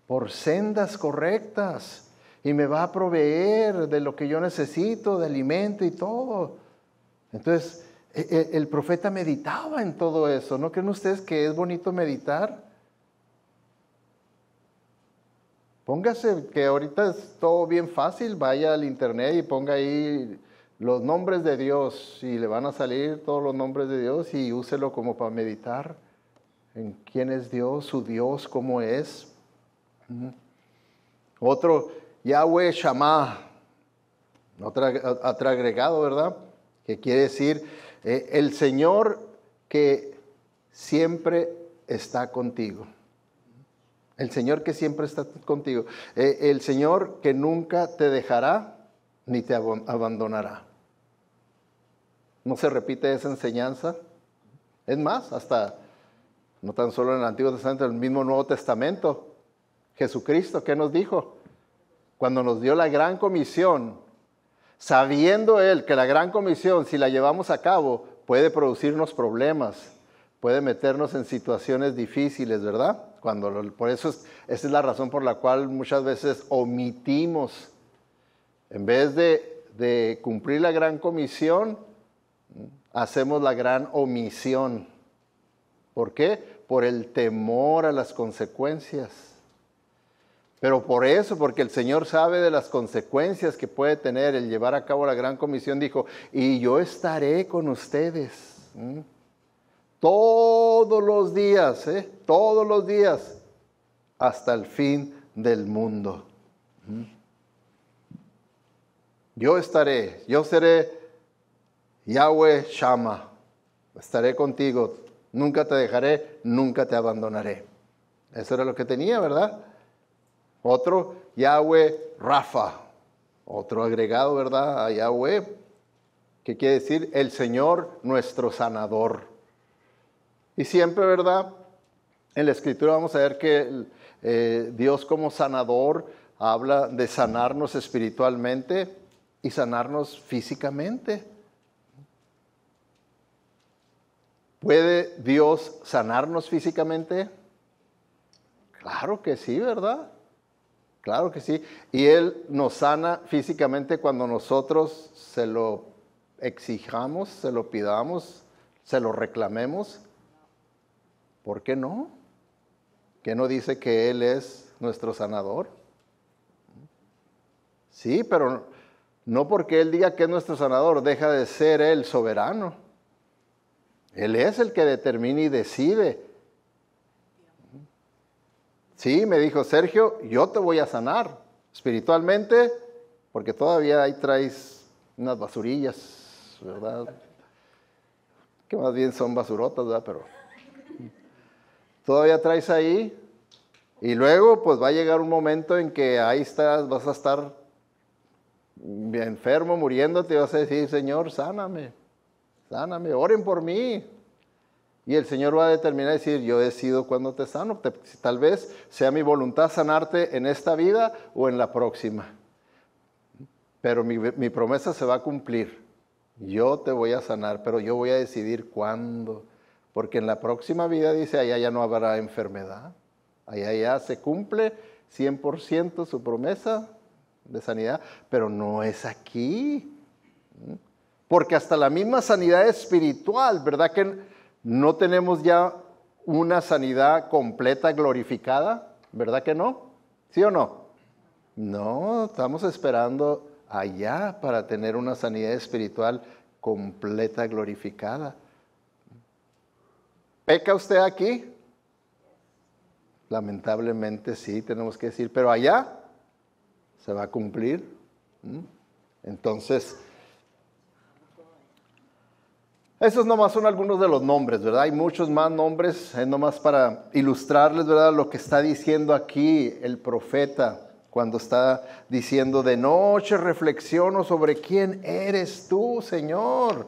por sendas correctas y me va a proveer de lo que yo necesito, de alimento y todo. Entonces, el profeta meditaba en todo eso. ¿No creen ustedes que es bonito meditar? Póngase, que ahorita es todo bien fácil, vaya al internet y ponga ahí los nombres de Dios y le van a salir todos los nombres de Dios y úselo como para meditar en quién es Dios, su Dios, cómo es. Otro, Yahweh Shammah, otro agregado, ¿verdad? Que quiere decir el Señor que siempre está contigo. El Señor que siempre está contigo. El Señor que nunca te dejará ni te abandonará. ¿No se repite esa enseñanza? Es más, hasta no tan solo en el Antiguo Testamento, en el mismo Nuevo Testamento. Jesucristo, ¿qué nos dijo? Cuando nos dio la gran comisión, sabiendo Él que la gran comisión, si la llevamos a cabo, puede producirnos problemas, puede meternos en situaciones difíciles, ¿verdad? Por eso esa es la razón por la cual muchas veces omitimos. En vez de cumplir la gran comisión, hacemos la gran omisión. ¿Por qué? Por el temor a las consecuencias. Pero por eso, porque el Señor sabe de las consecuencias que puede tener el llevar a cabo la gran comisión, dijo, y yo estaré con ustedes. Todos los días, hasta el fin del mundo. Yo seré Yahweh Shammah, estaré contigo, nunca te dejaré, nunca te abandonaré. Eso era lo que tenía, ¿verdad? Otro, Yahweh Rafa, otro agregado, ¿verdad? A Yahweh, que quiere decir el Señor nuestro sanador. Y siempre, ¿verdad? En la Escritura vamos a ver que Dios como sanador habla de sanarnos espiritualmente y sanarnos físicamente. ¿Puede Dios sanarnos físicamente? Claro que sí, ¿verdad? Claro que sí. Y Él nos sana físicamente cuando nosotros se lo exijamos, se lo pidamos, se lo reclamemos. ¿Por qué no? ¿Qué no dice que Él es nuestro sanador? Sí, pero no porque Él diga que es nuestro sanador, deja de ser Él soberano. Él es el que determina y decide. Sí, me dijo, Sergio, yo te voy a sanar espiritualmente, porque todavía ahí traes unas basurillas, ¿verdad? Que más bien son basurotas, ¿verdad? Pero todavía traes ahí. Y luego, pues va a llegar un momento en que ahí estás, vas a estar enfermo, muriéndote, y vas a decir, Señor, sáname, oren por mí. Y el Señor va a determinar y decir, yo decido cuándo te sano. Tal vez sea mi voluntad sanarte en esta vida o en la próxima. Pero mi promesa se va a cumplir. Yo te voy a sanar, pero yo voy a decidir cuándo. Porque en la próxima vida, dice, allá ya no habrá enfermedad. Allá ya se cumple 100% su promesa de sanidad, pero no es aquí. Porque hasta la misma sanidad espiritual, ¿verdad que no tenemos ya una sanidad completa, glorificada? ¿Verdad que no? ¿Sí o no? No, estamos esperando allá para tener una sanidad espiritual completa, glorificada. ¿Peca usted aquí? Lamentablemente sí, tenemos que decir, pero allá se va a cumplir. Entonces, esos nomás son algunos de los nombres, ¿verdad? Hay muchos más nombres, es nomás para ilustrarles, ¿verdad? Lo que está diciendo aquí el profeta cuando está diciendo: de noche reflexiono sobre quién eres tú, Señor.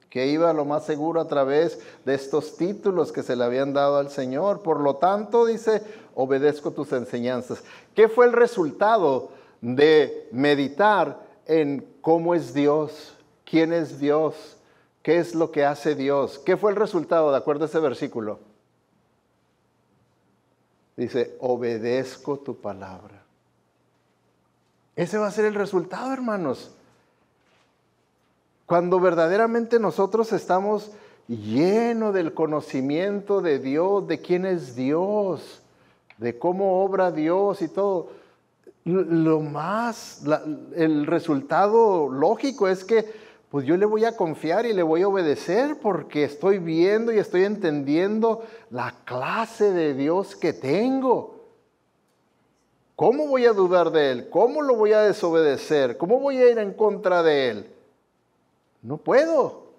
Que iba lo más seguro a través de estos títulos que se le habían dado al Señor. Por lo tanto, dice, obedezco tus enseñanzas. ¿Qué fue el resultado de meditar en cómo es Dios? ¿Quién es Dios? ¿Qué es lo que hace Dios? ¿Qué fue el resultado de acuerdo a ese versículo? Dice, obedezco tu palabra. Ese va a ser el resultado, hermanos. Cuando verdaderamente nosotros estamos llenos del conocimiento de Dios, de quién es Dios, de cómo obra Dios y todo, el resultado lógico es que pues yo le voy a confiar y le voy a obedecer porque estoy viendo y estoy entendiendo la clase de Dios que tengo. ¿Cómo voy a dudar de Él? ¿Cómo lo voy a desobedecer? ¿Cómo voy a ir en contra de Él? No puedo.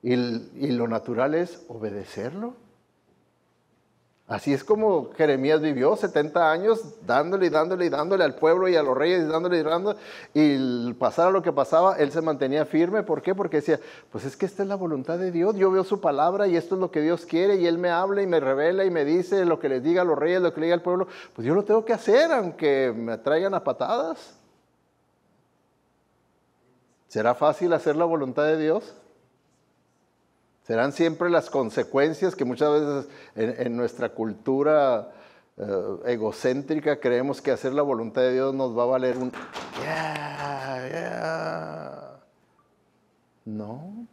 Y lo natural es obedecerlo. Así es como Jeremías vivió 70 años dándole al pueblo y a los reyes, y pasara lo que pasaba, él se mantenía firme. ¿Por qué? Porque decía, pues es que esta es la voluntad de Dios, yo veo su palabra y esto es lo que Dios quiere, y Él me habla y me revela y me dice lo que les diga a los reyes, lo que le diga al pueblo, pues yo lo tengo que hacer aunque me traigan a patadas. ¿Será fácil hacer la voluntad de Dios? ¿Serán siempre las consecuencias que muchas veces en nuestra cultura egocéntrica creemos que hacer la voluntad de Dios nos va a valer un... No,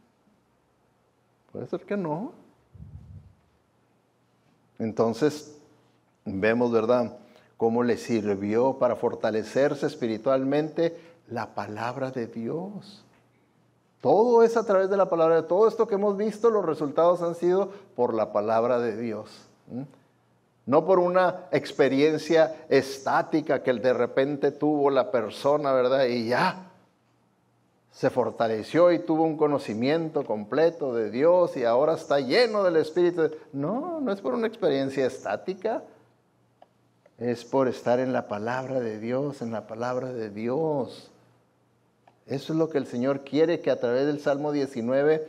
puede ser que no. Entonces vemos, ¿verdad?, cómo le sirvió para fortalecerse espiritualmente la palabra de Dios. Todo es a través de la palabra. De todo esto que hemos visto, los resultados han sido por la palabra de Dios. No por una experiencia estática que de repente tuvo la persona, ¿verdad? Y ya se fortaleció y tuvo un conocimiento completo de Dios y ahora está lleno del Espíritu. No, no es por una experiencia estática. Es por estar en la palabra de Dios, en la palabra de Dios. Eso es lo que el Señor quiere, que a través del Salmo 19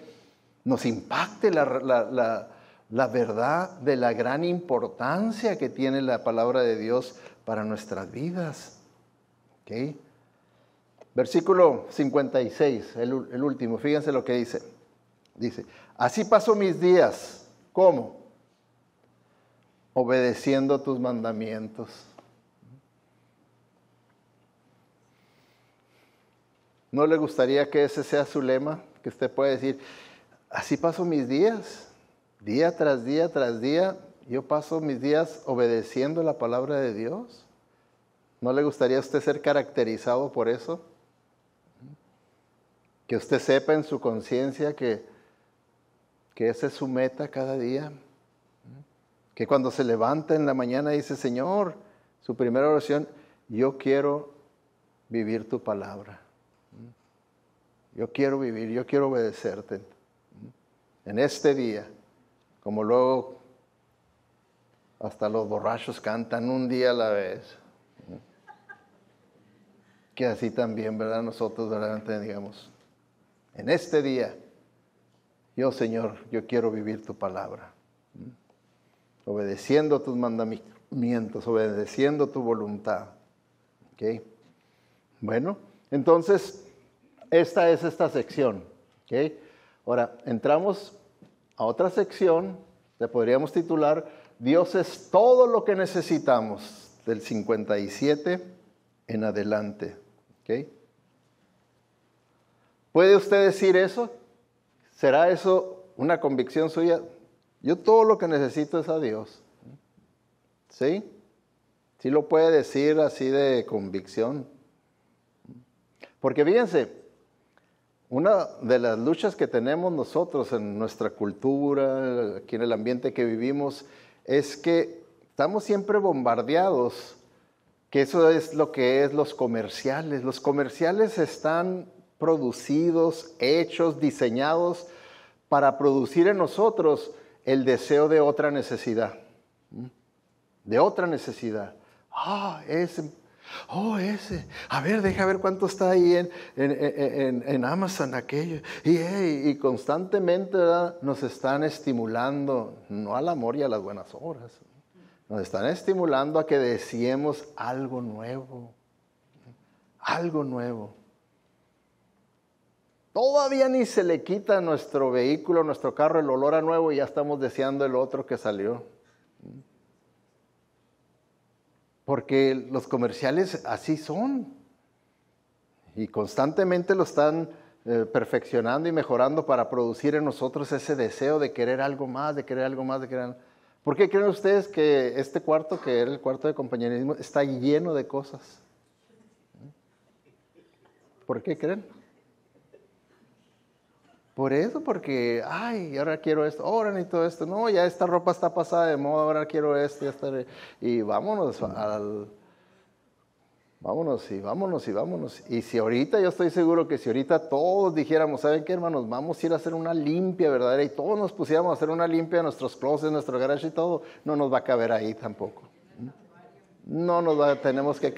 nos impacte la verdad de la gran importancia que tiene la palabra de Dios para nuestras vidas. ¿Okay? Versículo 56, el último, fíjense lo que dice. Dice, así paso mis días. ¿Cómo? Obedeciendo tus mandamientos. ¿No le gustaría que ese sea su lema? Que usted pueda decir, así paso mis días, día tras día tras día, yo paso mis días obedeciendo la palabra de Dios. ¿No le gustaría a usted ser caracterizado por eso? Que usted sepa en su conciencia que esa es su meta cada día. Que cuando se levanta en la mañana dice, Señor, su primera oración, yo quiero vivir tu palabra. Yo quiero vivir, yo quiero obedecerte en este día, como luego hasta los borrachos cantan un día a la vez. Que así también, ¿verdad? Nosotros verdaderamente digamos, en este día, yo, Señor, yo quiero vivir tu palabra, obedeciendo tus mandamientos, obedeciendo tu voluntad. ¿Ok? Bueno, entonces... esta es esta sección. ¿Okay? Ahora, entramos a otra sección, le podríamos titular, Dios es todo lo que necesitamos, del 57 en adelante. ¿Okay? ¿Puede usted decir eso? ¿Será eso una convicción suya? Yo todo lo que necesito es a Dios. ¿Sí? ¿Sí lo puede decir así de convicción? Porque fíjense, una de las luchas que tenemos nosotros en nuestra cultura, aquí en el ambiente que vivimos, es que estamos siempre bombardeados que eso es lo que es los comerciales. Los comerciales están producidos, hechos, diseñados para producir en nosotros el deseo de otra necesidad. De otra necesidad. Ese. A ver, deja ver cuánto está ahí en Amazon aquello. Y constantemente, ¿verdad?, nos están estimulando, no al amor y a las buenas obras. Nos están estimulando a que deseemos algo nuevo. Algo nuevo. Todavía ni se le quita a nuestro vehículo, a nuestro carro, el olor a nuevo y ya estamos deseando el otro que salió. Porque los comerciales así son. Y constantemente lo están perfeccionando y mejorando para producir en nosotros ese deseo de querer algo más, de querer algo más, de querer algo. ¿Por qué creen ustedes que este cuarto, que era el cuarto de compañerismo, está lleno de cosas? ¿Por qué creen? Por eso, porque, ahora quiero esto, ahora necesito esto, no, ya esta ropa está pasada de moda, ahora quiero esto, y vámonos vámonos. Y si ahorita, yo estoy seguro que si ahorita todos dijéramos, ¿saben qué, hermanos? Vamos a ir a hacer una limpia verdadera, y todos nos pusiéramos a hacer una limpia de nuestros closets, nuestro garage y todo, no nos va a caber ahí tampoco. No tenemos que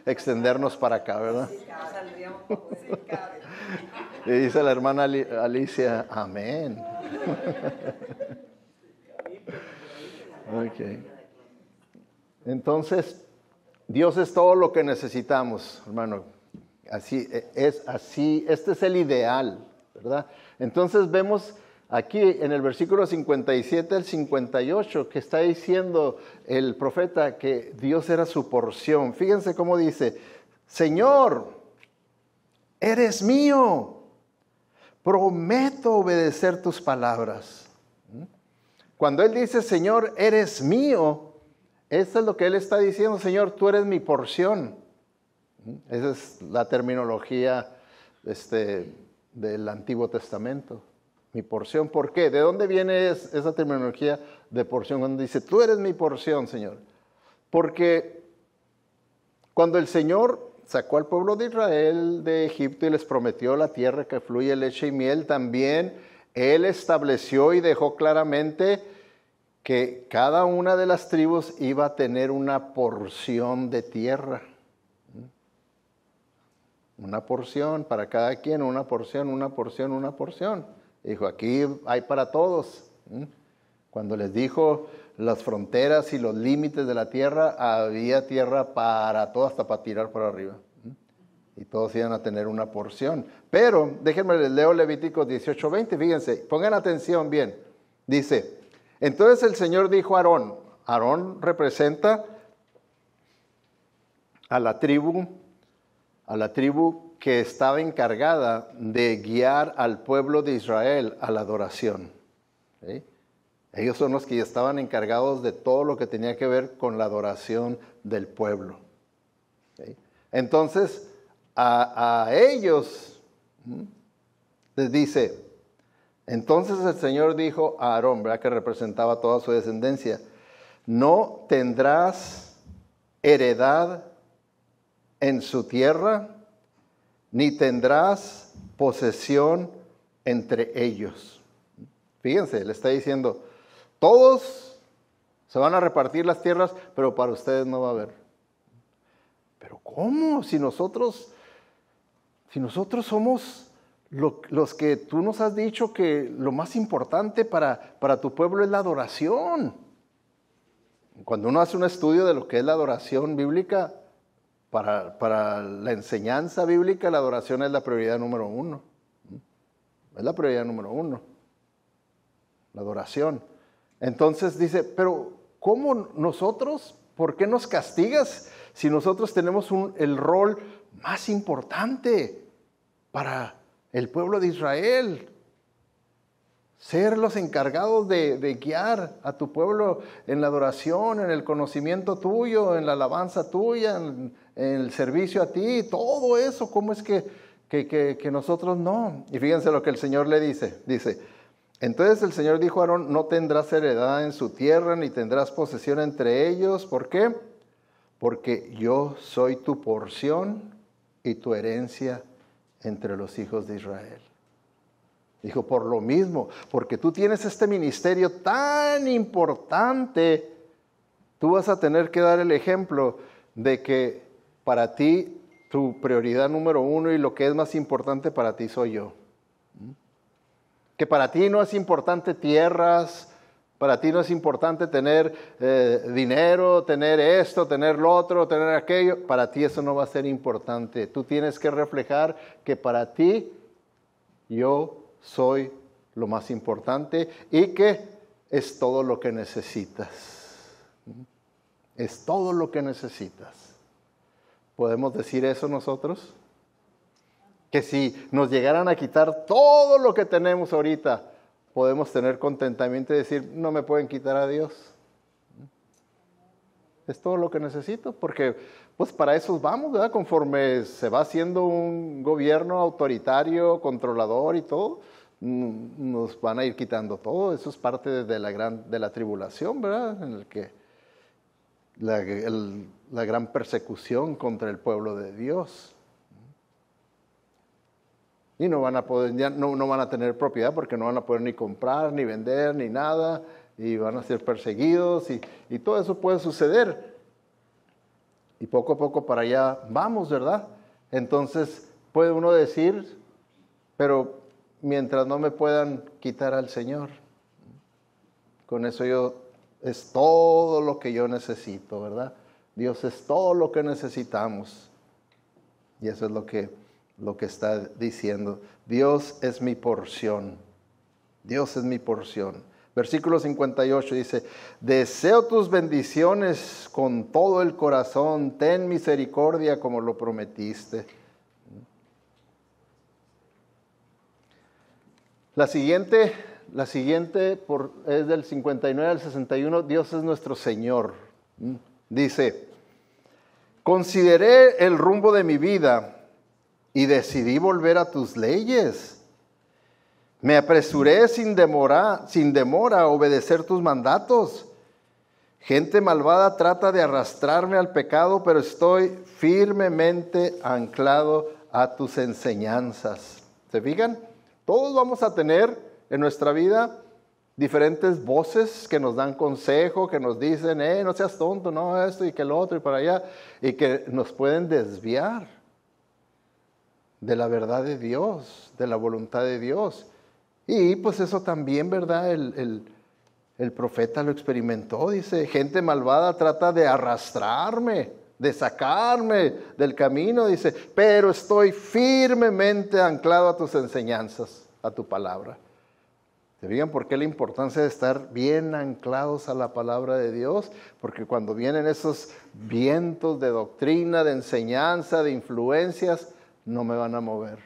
extendernos para acá, ¿verdad? Y dice la hermana Alicia, amén. Okay. Entonces, Dios es todo lo que necesitamos, hermano. Así, este es el ideal, ¿verdad? Entonces vemos aquí en el versículo 57 al 58 que está diciendo el profeta que Dios era su porción. Fíjense cómo dice, Señor, eres mío. Prometo obedecer tus palabras. Cuando Él dice, Señor, eres mío, eso es lo que Él está diciendo, Señor, tú eres mi porción. Esa es la terminología del Antiguo Testamento. Mi porción, ¿por qué? ¿De dónde viene esa terminología de porción? Cuando dice, tú eres mi porción, Señor. Porque cuando el Señor sacó al pueblo de Israel de Egipto y les prometió la tierra que fluye leche y miel, también Él estableció y dejó claramente que cada una de las tribus iba a tener una porción de tierra. Una porción para cada quien, una porción. Dijo, aquí hay para todos. Cuando les dijo las fronteras y los límites de la tierra, había tierra para todos, hasta para tirar para arriba. Y todos iban a tener una porción. Pero, déjenme les leo Levíticos 18:20, fíjense, pongan atención bien. Dice, entonces el Señor dijo a Aarón, Aarón representa a la tribu que estaba encargada de guiar al pueblo de Israel a la adoración. ¿Sí? Ellos son los que estaban encargados de todo lo que tenía que ver con la adoración del pueblo. ¿Sí? Entonces, a ellos les dice, entonces el Señor dijo a Aarón, ¿verdad?, que representaba toda su descendencia, no tendrás heredad en su tierra, ni tendrás posesión entre ellos. Fíjense, le está diciendo, todos se van a repartir las tierras, pero para ustedes no va a haber. ¿Pero cómo? Si nosotros somos los que tú nos has dicho que lo más importante para tu pueblo es la adoración. Cuando uno hace un estudio de lo que es la adoración bíblica, para la enseñanza bíblica, la adoración es la prioridad número 1. Es la prioridad número 1. La adoración. Entonces dice, pero ¿cómo nosotros? ¿Por qué nos castigas si nosotros tenemos el rol más importante para el pueblo de Israel? Ser los encargados de guiar a tu pueblo en la adoración, en el conocimiento tuyo, en la alabanza tuya, en el servicio a ti, todo eso, ¿cómo es que nosotros no? Y fíjense lo que el Señor le dice. Dice, entonces el Señor dijo a Aarón, no tendrás heredad en su tierra, ni tendrás posesión entre ellos. ¿Por qué? porque yo soy tu porción y tu herencia entre los hijos de Israel. Dijo, por lo mismo, porque tú tienes este ministerio tan importante, tú vas a tener que dar el ejemplo de que para ti tu prioridad número uno y lo que es más importante para ti soy yo. Que para ti no es importante tierras, para ti no es importante tener dinero, tener esto, tener lo otro, tener aquello. Para ti eso no va a ser importante. Tú tienes que reflejar que para ti yo soy lo más importante y que es todo lo que necesitas. Es todo lo que necesitas. ¿Podemos decir eso nosotros? Que si nos llegaran a quitar todo lo que tenemos ahorita, podemos tener contentamiento y decir, no me pueden quitar a Dios. Es todo lo que necesito, porque pues para eso vamos, ¿verdad? Conforme se va haciendo un gobierno autoritario, controlador y todo, nos van a ir quitando todo. Eso es parte de la tribulación, ¿verdad? En el que la gran persecución contra el pueblo de Dios. Y no van a poder, ya no van a tener propiedad porque no van a poder ni comprar, ni vender, ni nada, y van a ser perseguidos, y todo eso puede suceder. Y poco a poco para allá vamos, ¿verdad? Entonces puede uno decir, pero mientras no me puedan quitar al Señor, con eso es todo lo que yo necesito, ¿verdad? Dios es todo lo que necesitamos. Y eso es lo que está diciendo. Dios es mi porción. Dios es mi porción. Versículo 58 dice, deseo tus bendiciones con todo el corazón, ten misericordia como lo prometiste. La siguiente es del 59 al 61, Dios es nuestro Señor. Dice, consideré el rumbo de mi vida y decidí volver a tus leyes. Me apresuré sin demora a obedecer tus mandatos. Gente malvada trata de arrastrarme al pecado, pero estoy firmemente anclado a tus enseñanzas. ¿Se fijan? Todos vamos a tener en nuestra vida diferentes voces que nos dan consejo, que nos dicen, no seas tonto, no esto y que lo otro y para allá, y que nos pueden desviar de la verdad de Dios, de la voluntad de Dios. Y pues eso también, ¿verdad? El profeta lo experimentó, dice, gente malvada trata de arrastrarme, de sacarme del camino, dice, pero estoy firmemente anclado a tus enseñanzas, a tu palabra. ¿Se fijan por qué la importancia de estar bien anclados a la palabra de Dios? Porque cuando vienen esos vientos de doctrina, de enseñanza, de influencias, no me van a mover.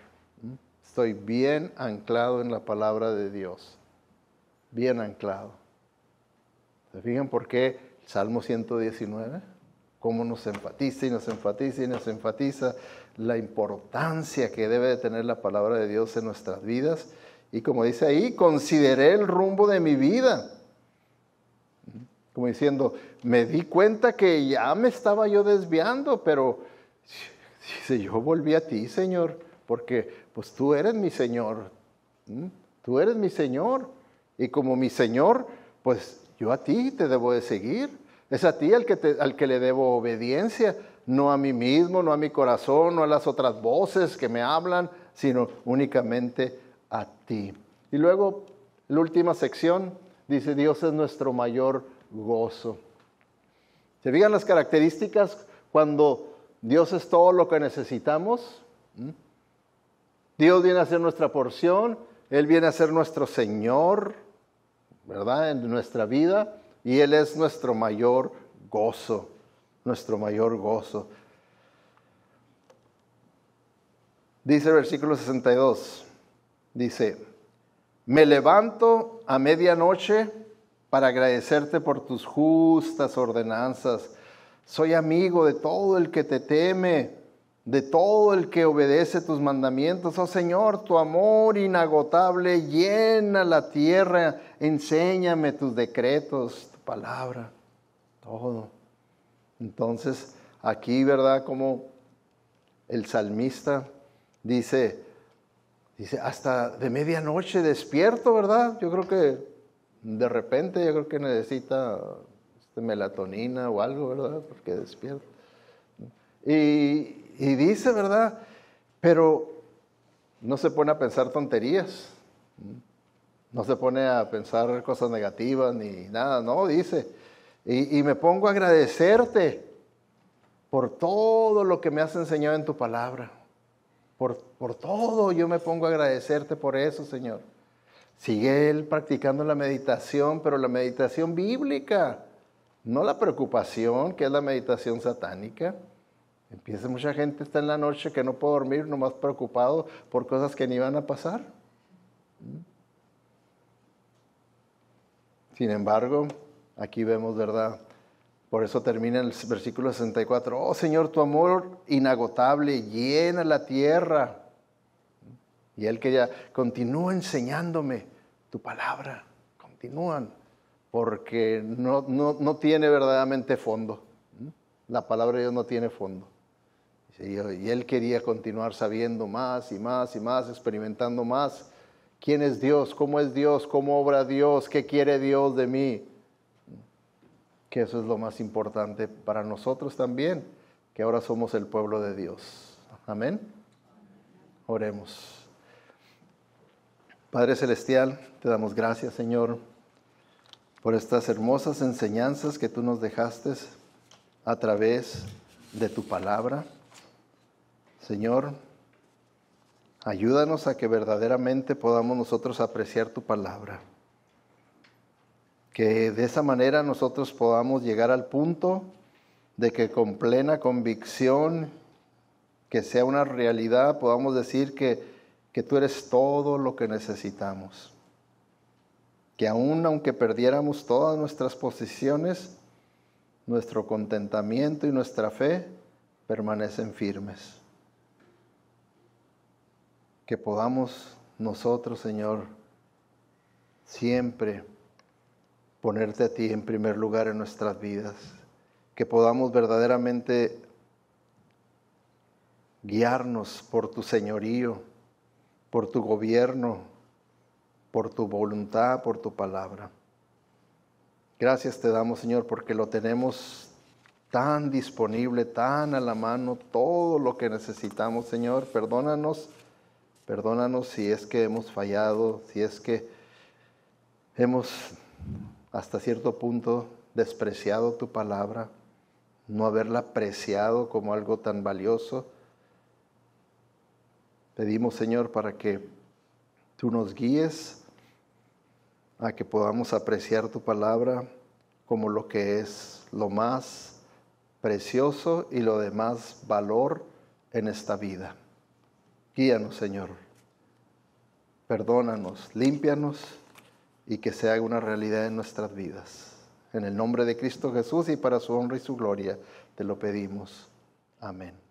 Estoy bien anclado en la palabra de Dios. Bien anclado. ¿Se fijan por qué el Salmo 119? Cómo nos enfatiza y nos enfatiza y nos enfatiza la importancia que debe de tener la palabra de Dios en nuestras vidas. Y como dice ahí, consideré el rumbo de mi vida. Como diciendo, me di cuenta que ya me estaba yo desviando, pero dice, yo volví a ti, Señor, porque pues tú eres mi Señor. Tú eres mi Señor. Y como mi Señor, pues yo a ti te debo de seguir. Es a ti al que le debo obediencia, no a mí mismo, no a mi corazón, no a las otras voces que me hablan, sino únicamente a ti. Y luego, la última sección, dice, Dios es nuestro mayor gozo. ¿Se fijan las características cuando Dios es todo lo que necesitamos? Dios viene a ser nuestra porción, Él viene a ser nuestro Señor, ¿verdad? En nuestra vida, y Él es nuestro mayor gozo, nuestro mayor gozo. Dice el versículo 62, dice, me levanto a medianoche para agradecerte por tus justas ordenanzas. Soy amigo de todo el que te teme, de todo el que obedece tus mandamientos. Oh Señor, tu amor inagotable llena la tierra. Enséñame tus decretos, tu palabra, todo. Entonces, aquí, ¿verdad? Como el salmista dice, hasta de medianoche despierto, ¿verdad? Yo creo que de repente, yo creo que necesita melatonina o algo, ¿verdad? Porque despierta. Y dice, ¿verdad? Pero no se pone a pensar tonterías. No se pone a pensar cosas negativas ni nada, no, dice. Y me pongo a agradecerte por todo lo que me has enseñado en tu palabra. Por todo yo me pongo a agradecerte por eso, Señor. Sigue él practicando la meditación, pero la meditación bíblica, no la preocupación, que es la meditación satánica. Mucha gente está en la noche que no puede dormir, nomás preocupado por cosas que ni van a pasar. Sin embargo, aquí vemos, ¿verdad? Por eso termina el versículo 64. Oh Señor, tu amor inagotable llena la tierra. Y él que ya continúa enseñándome tu palabra. Continúan. Porque no tiene verdaderamente fondo. La palabra de Dios no tiene fondo. Y él quería continuar sabiendo más y más y más, experimentando más. ¿Quién es Dios? ¿Cómo obra Dios? ¿Qué quiere Dios de mí? Que eso es lo más importante para nosotros también, que ahora somos el pueblo de Dios. Amén. Oremos. Padre Celestial, te damos gracias, Señor, por estas hermosas enseñanzas que tú nos dejaste a través de tu palabra. Señor, ayúdanos a que verdaderamente podamos nosotros apreciar tu palabra. Que de esa manera nosotros podamos llegar al punto de que con plena convicción, que sea una realidad, podamos decir que tú eres todo lo que necesitamos. Que aunque perdiéramos todas nuestras posesiones, nuestro contentamiento y nuestra fe permanecen firmes. Que podamos nosotros, Señor, siempre ponerte a ti en primer lugar en nuestras vidas. Que podamos verdaderamente guiarnos por tu señorío, por tu gobierno, por tu voluntad, por tu palabra. Gracias te damos, Señor, porque lo tenemos tan disponible, tan a la mano, todo lo que necesitamos, Señor. Perdónanos si es que hemos fallado, si es que hemos hasta cierto punto despreciado tu palabra, no haberla apreciado como algo tan valioso. Pedimos, Señor, para que tú nos guíes a que podamos apreciar tu palabra como lo que es lo más precioso y lo de más valor en esta vida. Guíanos, Señor. Perdónanos, límpianos y que se haga una realidad en nuestras vidas. En el nombre de Cristo Jesús y para su honra y su gloria te lo pedimos. Amén.